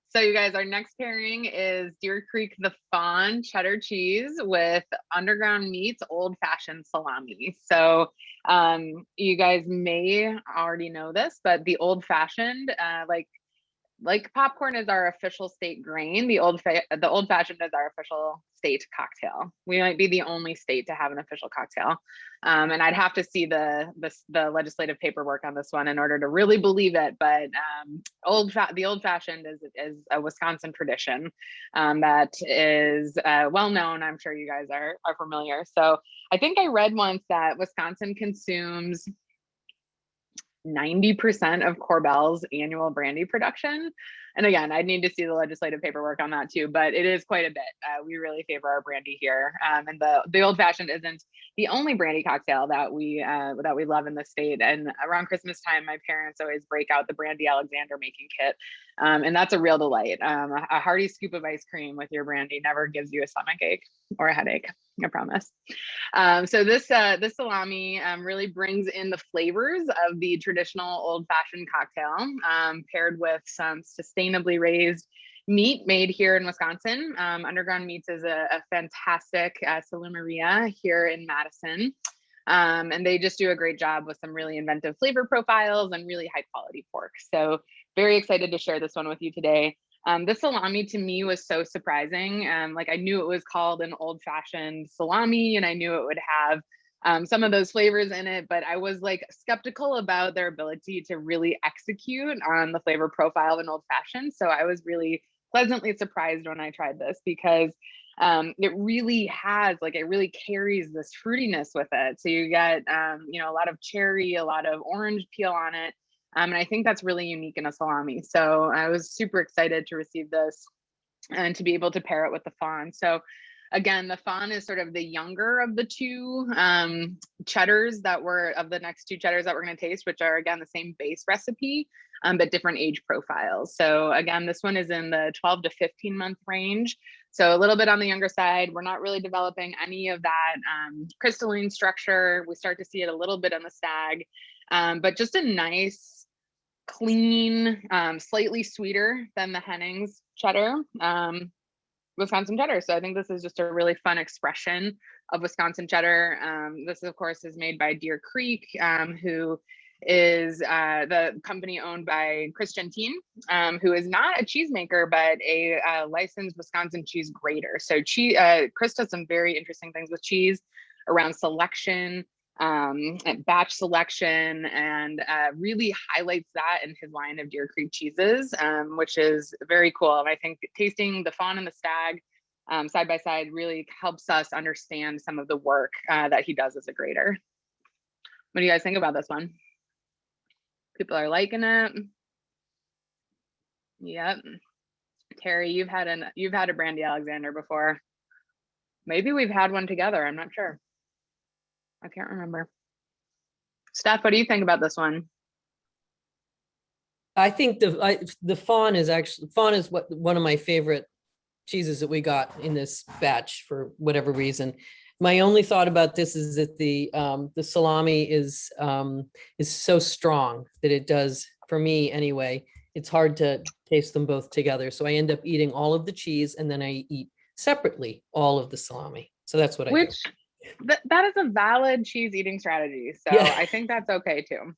So you guys, our next pairing is Deer Creek the Fawn cheddar cheese with Underground Meats old-fashioned salami. So you guys may already know this, but the old-fashioned, like popcorn is our official state grain, the old-fashioned is our official state cocktail. We might be the only state to have an official cocktail. And I'd have to see the legislative paperwork on this one in order to really believe it. But the old-fashioned is a Wisconsin tradition that is well known. I'm sure you guys are familiar. So I think I read once that Wisconsin consumes 90% of Korbel's annual brandy production. And again, I'd need to see the legislative paperwork on that too, but it is quite a bit. We really favor our brandy here. And the old fashioned isn't the only brandy cocktail that we love in the state. And around Christmas time, my parents always break out the brandy Alexander making kit. And that's a real delight. A hearty scoop of ice cream with your brandy never gives you a stomach ache or a headache, I promise. So this salami really brings in the flavors of the traditional old-fashioned cocktail, paired with some sustainably raised meat made here in Wisconsin. Underground Meats is a fantastic salumeria here in Madison. And they just do a great job with some really inventive flavor profiles and really high quality pork. So very excited to share this one with you today. This salami to me was so surprising. Like I knew it was called an old fashioned salami and I knew it would have some of those flavors in it, but I was like skeptical about their ability to really execute on the flavor profile of an old fashioned. So I was really pleasantly surprised when I tried this because it really carries this fruitiness with it. So you get, a lot of cherry, a lot of orange peel on it. And I think that's really unique in a salami. So I was super excited to receive this and to be able to pair it with the fawn. So Again, the fawn is sort of the younger of the two cheddars of the next two cheddars that we're going to taste, which are again the same base recipe, but different age profiles. So again, this one is in the 12 to 15 month range. So a little bit on the younger side. We're not really developing any of that crystalline structure. We start to see it a little bit on the stag, but just a nice, clean, slightly sweeter than the Hennings cheddar. Wisconsin cheddar. So I think this is just a really fun expression of Wisconsin cheddar. This, of course, is made by Deer Creek, who is the company owned by Chris Gentine, who is not a cheesemaker, but a licensed Wisconsin cheese grater. So Chris does some very interesting things with cheese around selection, and batch selection, and really highlights that in his line of Deer Creek cheeses, which is very cool. And I think tasting the fawn and the stag side by side really helps us understand some of the work that he does as a grater. What do you guys think about this one? People are liking it. Yep. Terry, you've had a Brandy Alexander before. Maybe we've had one together. I'm not sure. I can't remember. Steph, what do you think about this one? I think the fawn is one of my favorite cheeses that we got in this batch for whatever reason. My only thought about this is that the salami is so strong that it does, for me anyway, it's hard to taste them both together. So I end up eating all of the cheese and then I eat separately all of the salami. So that's what I do. That is a valid cheese eating strategy. So yeah. I think that's okay too.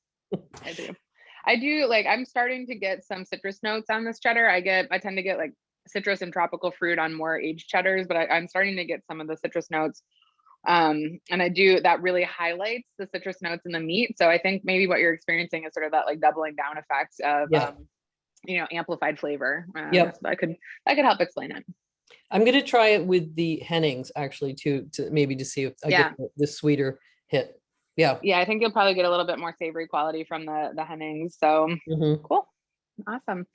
I do like, I'm starting to get some citrus notes on this cheddar. I tend to get like citrus and tropical fruit on more aged cheddars, but I'm starting to get some of the citrus notes. And that really highlights the citrus notes in the meat. So I think maybe what you're experiencing is sort of that like doubling down effect of, amplified flavor. So that could help explain it. I'm going to try it with the Hennings actually to see if I get the sweeter hit. Yeah. I think you'll probably get a little bit more savory quality from the Hennings. So Cool. Awesome.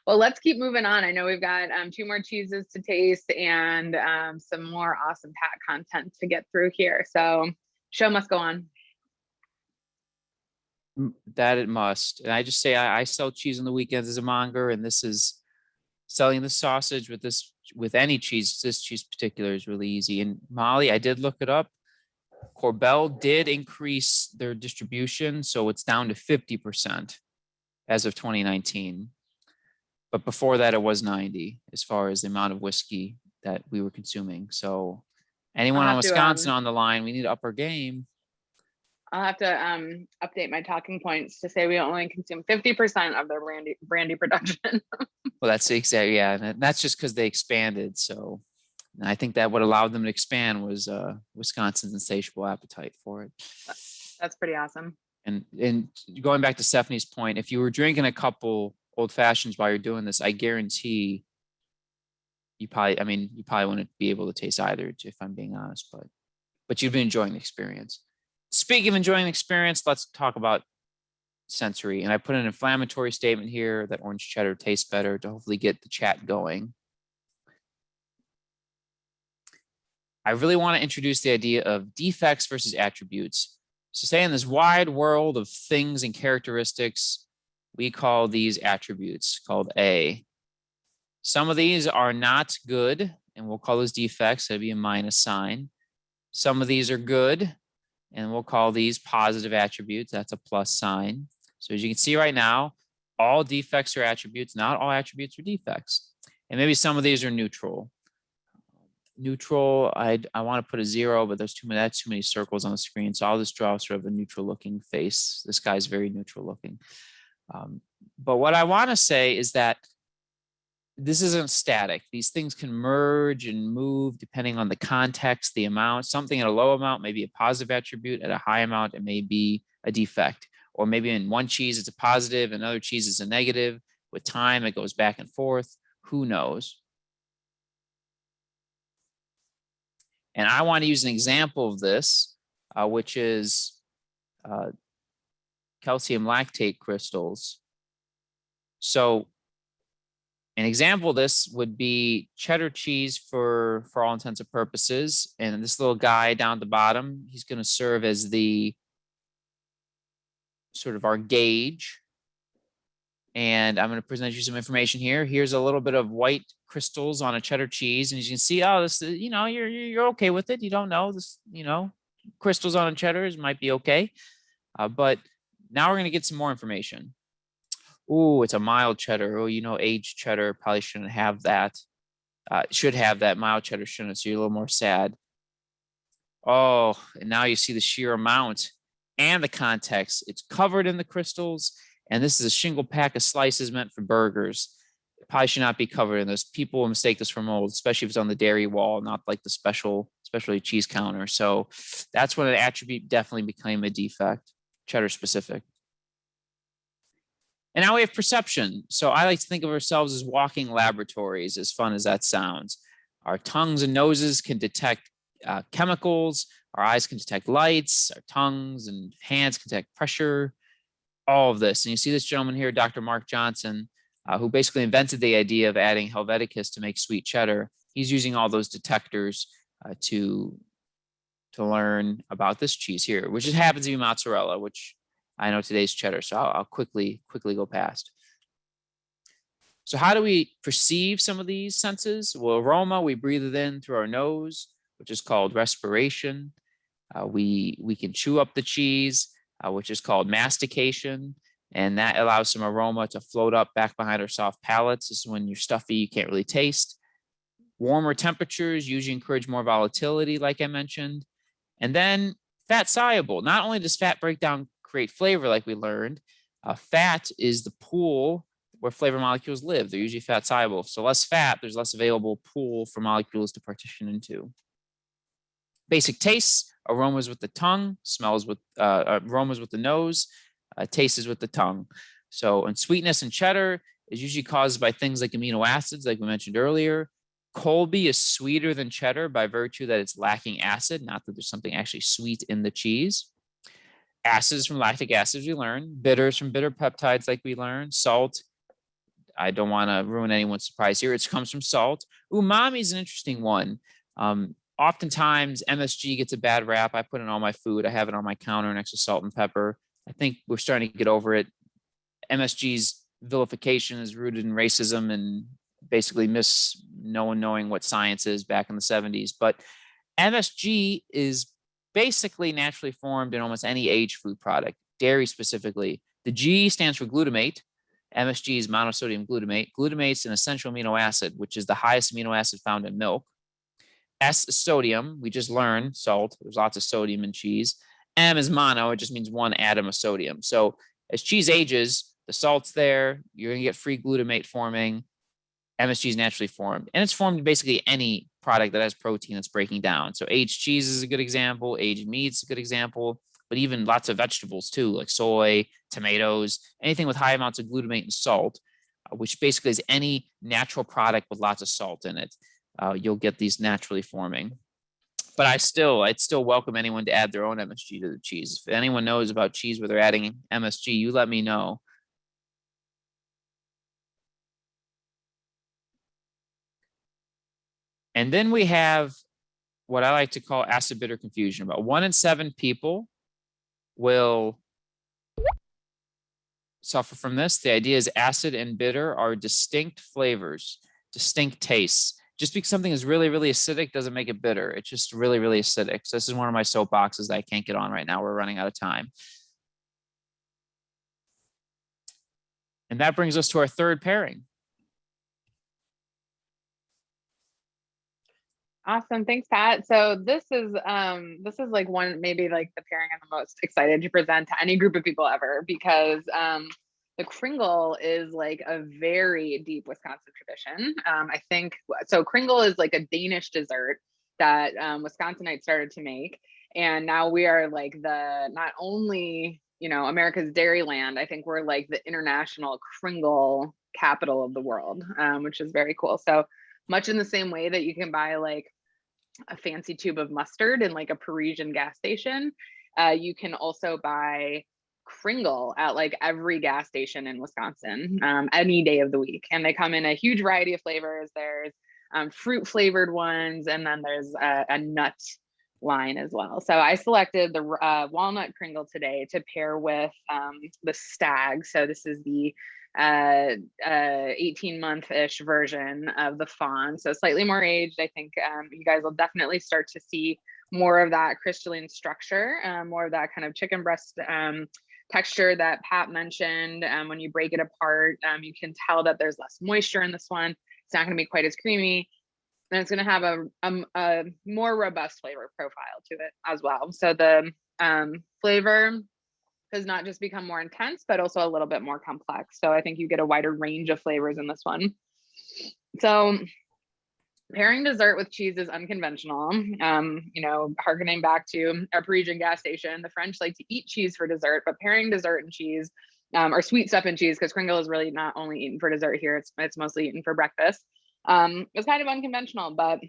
Well, let's keep moving on. I know we've got 2 more cheeses to taste and some more awesome pack content to get through here. So show must go on. That it must. And I just say I sell cheese on the weekends as a monger, and this is selling the sausage with any cheese. This cheese particular is really easy. And Molly, I did look it up. Korbel did increase their distribution, so it's down to 50% as of 2019. But before that, it was 90 as far as the amount of whiskey that we were consuming. So anyone in Wisconsin on the line, we need to up our game. I'll have to update my talking points to say we only consume 50% of their brandy production. Well, that's exactly, yeah. And that's just because they expanded. So I think that what allowed them to expand was Wisconsin's insatiable appetite for it. That's pretty awesome. And going back to Stephanie's point, if you were drinking a couple old fashions while you're doing this, I guarantee you probably wouldn't be able to taste either, if I'm being honest, but you've been enjoying the experience. Speaking of enjoying the experience, let's talk about sensory. And I put an inflammatory statement here that orange cheddar tastes better to hopefully get the chat going. I really want to introduce the idea of defects versus attributes. So say in this wide world of things and characteristics, we call these attributes, called A. Some of these are not good, and we'll call those defects. That'd be a minus sign. Some of these are good, and we'll call these positive attributes. That's a plus sign. So as you can see right now, all defects are attributes. Not all attributes are defects. And maybe some of these are neutral. Neutral, I want to put a 0, but that's too many circles on the screen. So I'll just draw sort of a neutral looking face. This guy's very neutral looking. But what I want to say is that this isn't static. These things can merge and move depending on the context, the amount. Something at a low amount may be a positive attribute. At a high amount, it may be a defect. Or maybe in one cheese, it's a positive, and another cheese is a negative. With time, it goes back and forth. Who knows? And I want to use an example of this, which is calcium lactate crystals. So An example of this would be cheddar cheese for all intents and purposes. And this little guy down at the bottom, he's going to serve as the sort of our gauge. And I'm going to present you some information here. Here's a little bit of white crystals on a cheddar cheese. And as you can see, oh, this is, you're okay with it. You don't know this, crystals on a cheddar might be okay. But now we're going to get some more information. Ooh, it's a mild cheddar. Oh, aged cheddar probably shouldn't have that. Should have that. Mild cheddar shouldn't. So you're a little more sad. Oh, and now you see the sheer amount and the context. It's covered in the crystals. And this is a shingle pack of slices meant for burgers. It probably should not be covered in this. People will mistake this for mold, especially if it's on the dairy wall, not like the specialty cheese counter. So that's when an attribute definitely became a defect, cheddar specific. And now we have perception. So I like to think of ourselves as walking laboratories, as fun as that sounds. Our tongues and noses can detect chemicals. Our eyes can detect lights. Our tongues and hands can detect pressure, all of this. And you see this gentleman here, Dr. Mark Johnson, who basically invented the idea of adding Helveticus to make sweet cheddar. He's using all those detectors to learn about this cheese here, which just happens to be mozzarella, which I know today's cheddar, so I'll quickly go past. So how do we perceive some of these senses? Well, aroma, we breathe it in through our nose, which is called respiration. We can chew up the cheese, which is called mastication, and that allows some aroma to float up back behind our soft palates. This is when you're stuffy, you can't really taste. Warmer temperatures usually encourage more volatility, like I mentioned. And then fat soluble. Not only does fat break down create flavor like we learned, fat is the pool where flavor molecules live. They're usually fat soluble. So less fat, there's less available pool for molecules to partition into. Basic tastes, aromas with the tongue, smells with aromas with the nose, tastes with the tongue. So, and sweetness in cheddar is usually caused by things like amino acids, like we mentioned earlier. Colby is sweeter than cheddar by virtue that it's lacking acid, not that there's something actually sweet in the cheese. Acids from lactic acids we learned, bitters from bitter peptides like we learned, salt. I don't want to ruin anyone's surprise here. It comes from salt. Umami is an interesting one. Oftentimes MSG gets a bad rap. I put it in all my food. I have it on my counter next to salt and pepper. I think we're starting to get over it. MSG's vilification is rooted in racism and basically no one knowing what science is back in the 70s. But MSG is basically naturally formed in almost any aged food product, dairy specifically. The G stands for glutamate. MSG is monosodium glutamate. Glutamate is an essential amino acid, which is the highest amino acid found in milk. S is sodium. We just learned salt. There's lots of sodium in cheese. M is mono. It just means one atom of sodium. So as cheese ages, the salt's there. You're going to get free glutamate forming. MSG is naturally formed. And it's formed in basically any product that has protein that's breaking down. So aged cheese is a good example. Aged meat's a good example. But even lots of vegetables too, like soy, tomatoes, anything with high amounts of glutamate and salt, which basically is any natural product with lots of salt in it. You'll get these naturally forming. But I'd still welcome anyone to add their own MSG to the cheese. If anyone knows about cheese where they're adding MSG, you let me know. And then we have what I like to call acid bitter confusion. About 1 in 7 people will suffer from this. The idea is acid and bitter are distinct flavors, distinct tastes. Just because something is really, really acidic doesn't make it bitter. It's just really, really acidic. So this is one of my soapboxes that I can't get on right now. We're running out of time. And that brings us to our third pairing. Awesome. Thanks, Pat. So this is like one, maybe like the pairing I'm the most excited to present to any group of people ever, because the kringle is like a very deep Wisconsin tradition. I think so. Kringle is like a Danish dessert that Wisconsinites started to make, and now we are like not only America's Dairyland. I think we're like the international kringle capital of the world, which is very cool. So much in the same way that you can buy like a fancy tube of mustard in like a Parisian gas station, you can also buy Kringle at like every gas station in Wisconsin, any day of the week. And they come in a huge variety of flavors. There's fruit flavored ones, and then there's a nut line as well. So I selected the walnut Kringle today to pair with the Stag. So this is the 18-month-ish version of the fawn. So slightly more aged. I think you guys will definitely start to see more of that crystalline structure, more of that kind of chicken breast texture that Pat mentioned. When you break it apart, you can tell that there's less moisture in this one. It's not going to be quite as creamy, and it's going to have a more robust flavor profile to it as well. So the flavor does not just become more intense, but also a little bit more complex. So I think you get a wider range of flavors in this one. So pairing dessert with cheese is unconventional. You know, harkening back to our Parisian gas station, the French like to eat cheese for dessert, but pairing dessert and cheese, or sweet stuff and cheese, because Kringle is really not only eaten for dessert here, it's mostly eaten for breakfast. It's kind of unconventional, but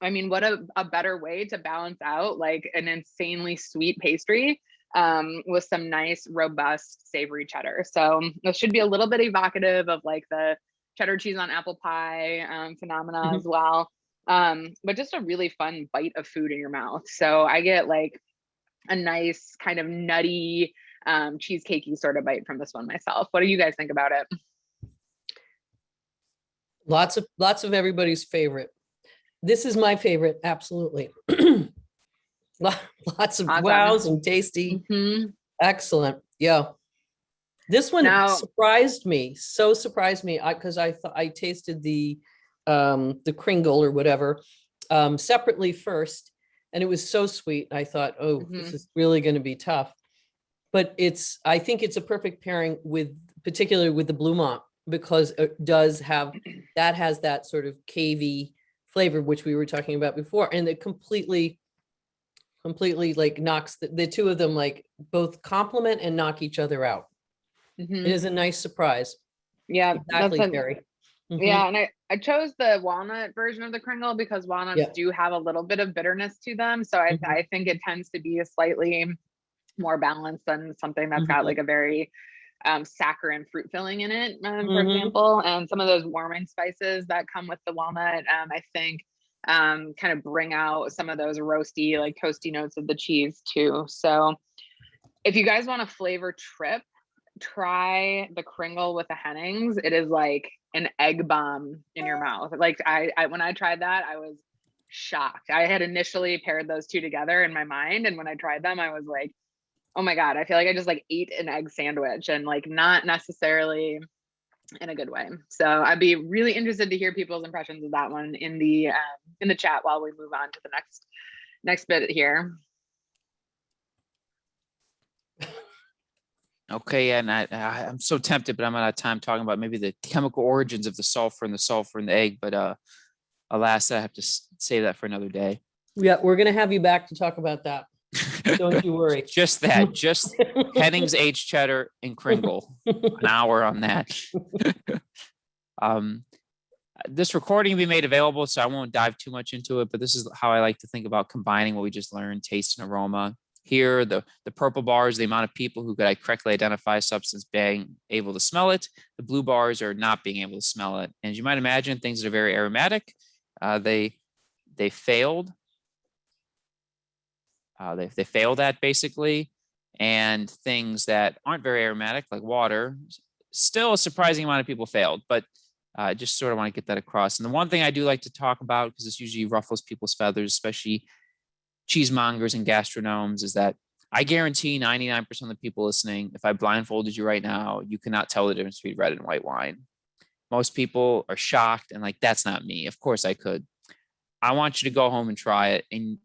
I mean, what a better way to balance out like an insanely sweet pastry with some nice, robust, savory cheddar. So this should be a little bit evocative of like the cheddar cheese on apple pie phenomena as well. But just a really fun bite of food in your mouth. So I get like a nice kind of nutty, cheesecakey sort of bite from this one myself. What do you guys think about it? Lots of everybody's favorite. This is my favorite, absolutely. Lots of Awesome. wows and tasty. Excellent. Yeah. This one surprised me, surprised me, because I thought I tasted the Kringle or whatever separately first, and it was so sweet. I thought, oh, this is really going to be tough. But I think it's a perfect pairing particularly with the Blue Mont, because it does have has that sort of cavey flavor, which we were talking about before, and it completely like knocks the two of them, like both complement and knock each other out. It is a nice surprise. Yeah, exactly, Terry. Yeah, and I chose the walnut version of the Kringle because walnuts do have a little bit of bitterness to them. So I think it tends to be a slightly more balanced than something that's got like a very saccharine fruit filling in it, for example. And some of those warming spices that come with the walnut, I think kind of bring out some of those roasty, like toasty notes of the cheese too. So if you guys want a flavor trip, try the Kringle with the Hennings. It is like an egg bomb in your mouth. Like I when I tried that, I was shocked. I had initially paired those two together in my mind, and when I tried them, I was like, oh my God, I feel like I just like ate an egg sandwich, and like not necessarily in a good way. So I'd be really interested to hear people's impressions of that one in the chat while we move on to the next bit here. Okay, and I'm so tempted, but I'm out of time talking about maybe the chemical origins of the sulfur and the egg. But alas, I have to save that for another day. Yeah, we're gonna have you back to talk about that. Don't you worry. Just Hennings, aged cheddar, and Kringle. An hour on that. This recording will be made available, so I won't dive too much into it, but this is how I like to think about combining what we just learned, taste and aroma. Here, the purple bars, the amount of people who could correctly identify a substance being able to smell it. The blue bars are not being able to smell it. And as you might imagine, things that are very aromatic, they failed. They failed at basically, and things that aren't very aromatic, like water, still a surprising amount of people failed. But I just sort of want to get that across. And the one thing I do like to talk about, because this usually ruffles people's feathers, especially cheesemongers and gastronomes, is that I guarantee 99% of the people listening, if I blindfolded you right now, you cannot tell the difference between red and white wine. Most people are shocked and like, that's not me. Of course I could. I want you to go home and try it, and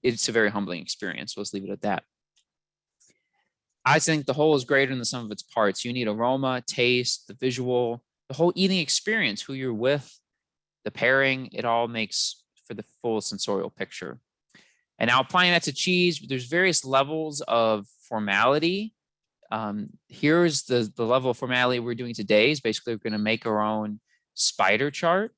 it's a very humbling experience. So let's leave it at that. I think the whole is greater than the sum of its parts. You need aroma, taste, the visual, the whole eating experience, who you're with, the pairing. It all makes for the full sensorial picture. And now applying that to cheese, there's various levels of formality. Here's the level of formality we're doing today is basically we're going to make our own spider chart.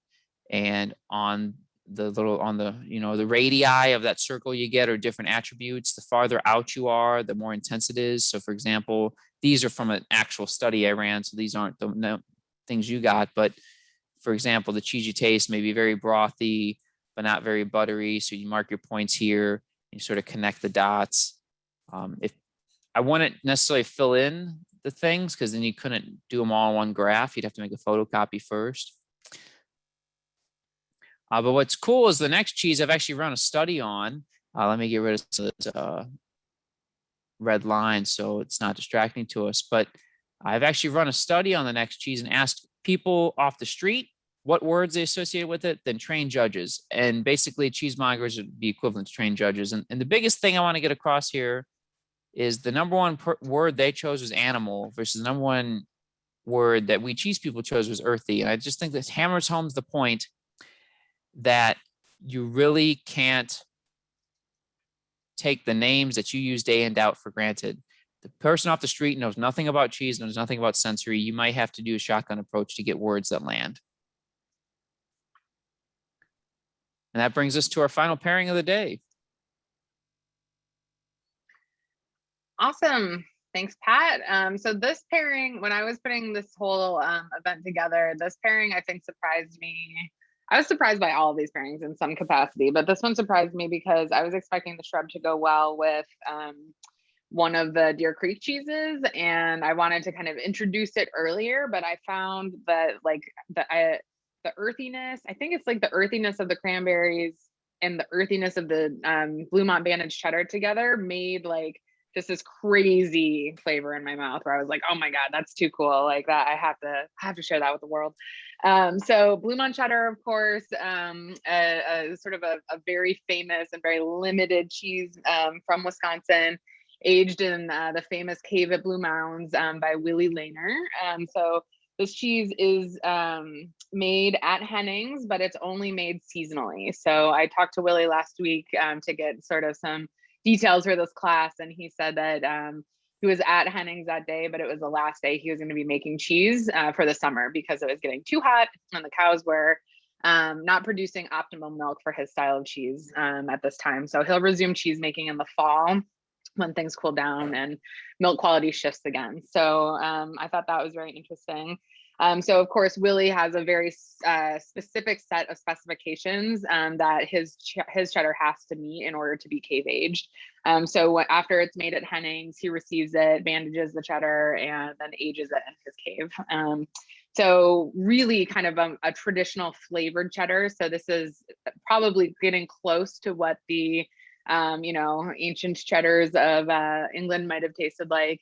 And on the little on the, the radii of that circle you get are different attributes. The farther out you are, the more intense it is. So for example, these are from an actual study I ran. So these aren't the things you got, but for example, the cheese you taste may be very brothy, but not very buttery. So you mark your points here, you sort of connect the dots. If I wouldn't necessarily fill in the things, because then you couldn't do them all in one graph. You'd have to make a photocopy first. But what's cool is the next cheese I've actually run a study on. Let me get rid of this red line so it's not distracting to us. But I've actually run a study on the next cheese and asked people off the street what words they associate with it, then trained judges. And basically cheesemongers would be equivalent to trained judges. And the biggest thing I want to get across here is the number one word they chose was animal versus the number one word that we cheese people chose was earthy. And I just think this hammers home the point that you really can't take the names that you use day in, day out for granted. The person off the street knows nothing about cheese, knows nothing about sensory. You might have to do a shotgun approach to get words that land. And that brings us to our final pairing of the day. Awesome. Thanks, Pat. So this pairing, when I was putting this whole event together, this pairing I think surprised me. I was surprised by all of these pairings in some capacity, but this one surprised me because I was expecting the shrub to go well with one of the Deer Creek cheeses, and I wanted to kind of introduce it earlier, but I found that like the earthiness, I think it's like the earthiness of the cranberries and the earthiness of the Bluemont Bandage cheddar together made like just this crazy flavor in my mouth where I was like, oh my God, that's too cool. Like that, I have to share that with the world. So Bluemont cheddar, of course, sort of a very famous and very limited cheese from Wisconsin, aged in the famous cave at Blue Mounds by Willie Lehner. So this cheese is made at Hennings, but it's only made seasonally. So I talked to Willie last week to get sort of some details for this class, and he said that he was at Hennings that day, but it was the last day he was going to be making cheese for the summer because it was getting too hot and the cows were not producing optimal milk for his style of cheese at this time. So he'll resume cheese making in the fall when things cool down and milk quality shifts again. So I thought that was very interesting. So of course, Willie has a very specific set of specifications that his cheddar has to meet in order to be cave aged. So after it's made at Hennings, he receives it, bandages the cheddar, and then ages it in his cave. So really kind of a traditional flavored cheddar. So this is probably getting close to what the ancient cheddars of England might have tasted like.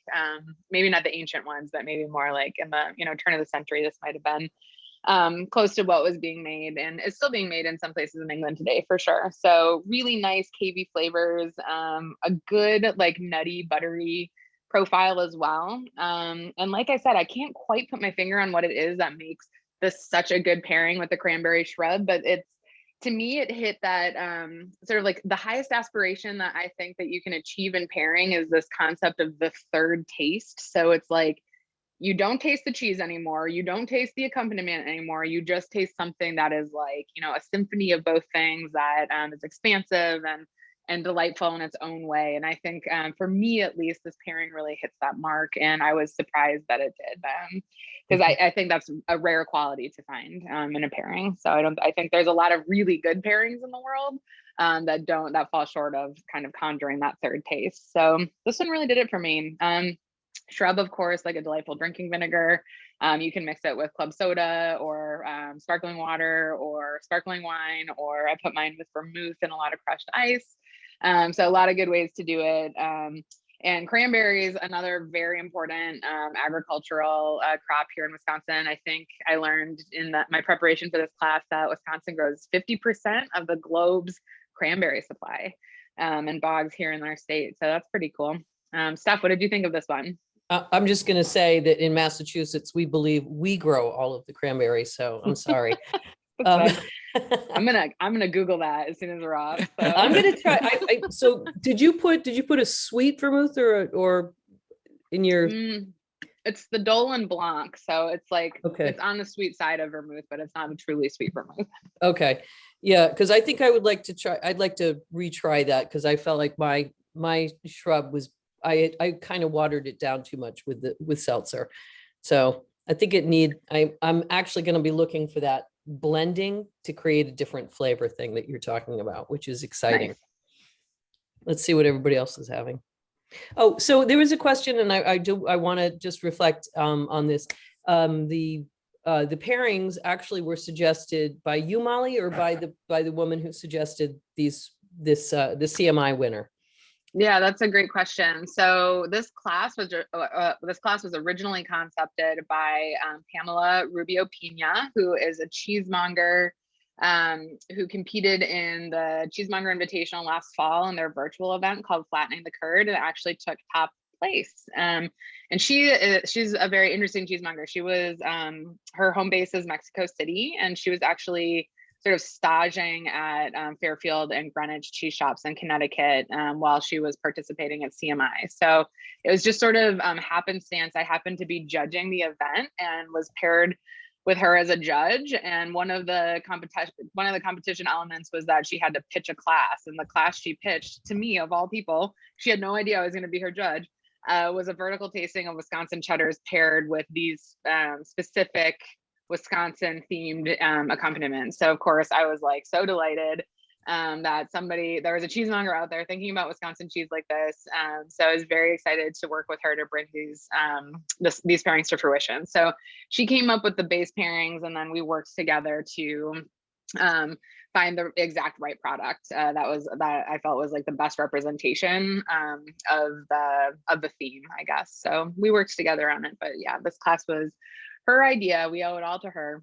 Maybe not the ancient ones, but maybe more like in the turn of the century, this might have been close to what was being made, and it's still being made in some places in England today for sure. So really nice cavey flavors, a good like nutty, buttery profile as well. And like I said, I can't quite put my finger on what it is that makes this such a good pairing with the cranberry shrub, but to me, it hit that sort of like the highest aspiration that I think that you can achieve in pairing is this concept of the third taste. So it's like, you don't taste the cheese anymore. You don't taste the accompaniment anymore. You just taste something that is like, a symphony of both things that is expansive and delightful in its own way. And I think for me, at least, this pairing really hits that mark. And I was surprised that it did, because I think that's a rare quality to find in a pairing. So I think there's a lot of really good pairings in the world that fall short of kind of conjuring that third taste. So this one really did it for me. Shrub, of course, like a delightful drinking vinegar. You can mix it with club soda or sparkling water or sparkling wine, or I put mine with vermouth and a lot of crushed ice. So a lot of good ways to do it. And cranberries, another very important agricultural crop here in Wisconsin. I think I learned in my preparation for this class that Wisconsin grows 50% of the globe's cranberry supply and bogs here in our state. So that's pretty cool. Steph, what did you think of this one? I'm just going to say that in Massachusetts, we believe we grow all of the cranberries. So I'm sorry. I'm gonna Google that as soon as we're off. So. I'm gonna try. So did you put a sweet vermouth or in your? It's the Dolan Blanc, so it's like okay. It's on the sweet side of vermouth, but it's not a truly sweet vermouth. Okay, Yeah, because I think I would like to try, I'd like to retry that because I felt like my shrub was, I kind of watered it down too much with seltzer. So I think I'm actually going to be looking for that blending to create a different flavor thing that you're talking about, which is exciting. Nice. Let's see what everybody else is having. Oh, so there was a question, and I want to just reflect on this. The pairings actually were suggested by you, Molly, or by the woman who suggested the CMI winner. Yeah, that's a great question. So this class was originally concepted by Pamela Rubio Pina, who is a cheesemonger who competed in the Cheesemonger Invitational last fall in their virtual event called Flattening the Curd, and actually took top place. And she's a very interesting cheesemonger. She was her home base is Mexico City, and she was actually sort of staging at Fairfield and Greenwich cheese shops in Connecticut while she was participating at CMI. So it was just sort of happenstance. I happened to be judging the event and was paired with her as a judge. And one of the competition elements was that she had to pitch a class. And the class she pitched to me, of all people, she had no idea I was going to be her judge, was a vertical tasting of Wisconsin cheddars paired with these specific Wisconsin themed accompaniments. So of course I was like so delighted that there was a cheesemonger out there thinking about Wisconsin cheese like this. So I was very excited to work with her to bring these pairings to fruition. So she came up with the base pairings, and then we worked together to find the exact right product that I felt was like the best representation of the theme, I guess. So we worked together on it. But yeah, this class was her idea. We owe it all to her.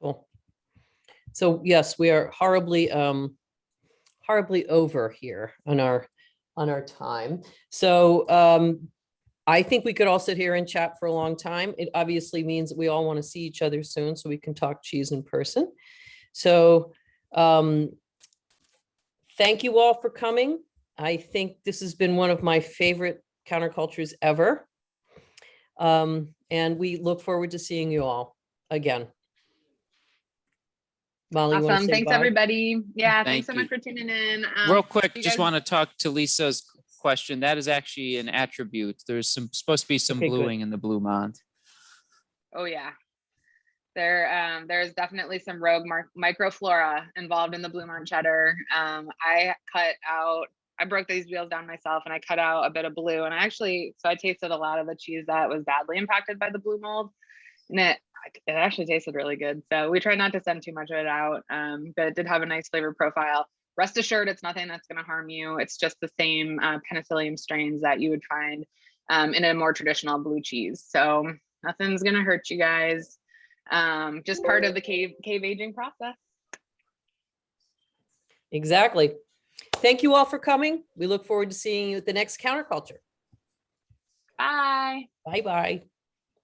Cool. So yes, we are horribly over here on our time. So I think we could all sit here and chat for a long time. It obviously means that we all want to see each other soon so we can talk cheese in person. So thank you all for coming. I think this has been one of my favorite countercultures ever. And we look forward to seeing you all again. Molly, Awesome. Thanks, bye? everybody. Yeah, Thank thanks so you. much for tuning in. Real quick, you just guys- want to talk to Lisa's question. That is actually an attribute. There's supposed to be some Okay, good. bluing in the Blue Mont. Oh yeah. There's definitely some rogue microflora involved in the Blue Mont cheddar. I broke these wheels down myself and I cut out a bit of blue, and I tasted a lot of the cheese that was badly impacted by the blue mold, and it actually tasted really good. So we tried not to send too much of it out, but it did have a nice flavor profile. Rest assured, it's nothing that's going to harm you. It's just the same penicillium strains that you would find in a more traditional blue cheese. So nothing's going to hurt you guys. Just part of the cave aging process. Exactly. Thank you all for coming. We look forward to seeing you at the next Counterculture. Bye. Bye-bye.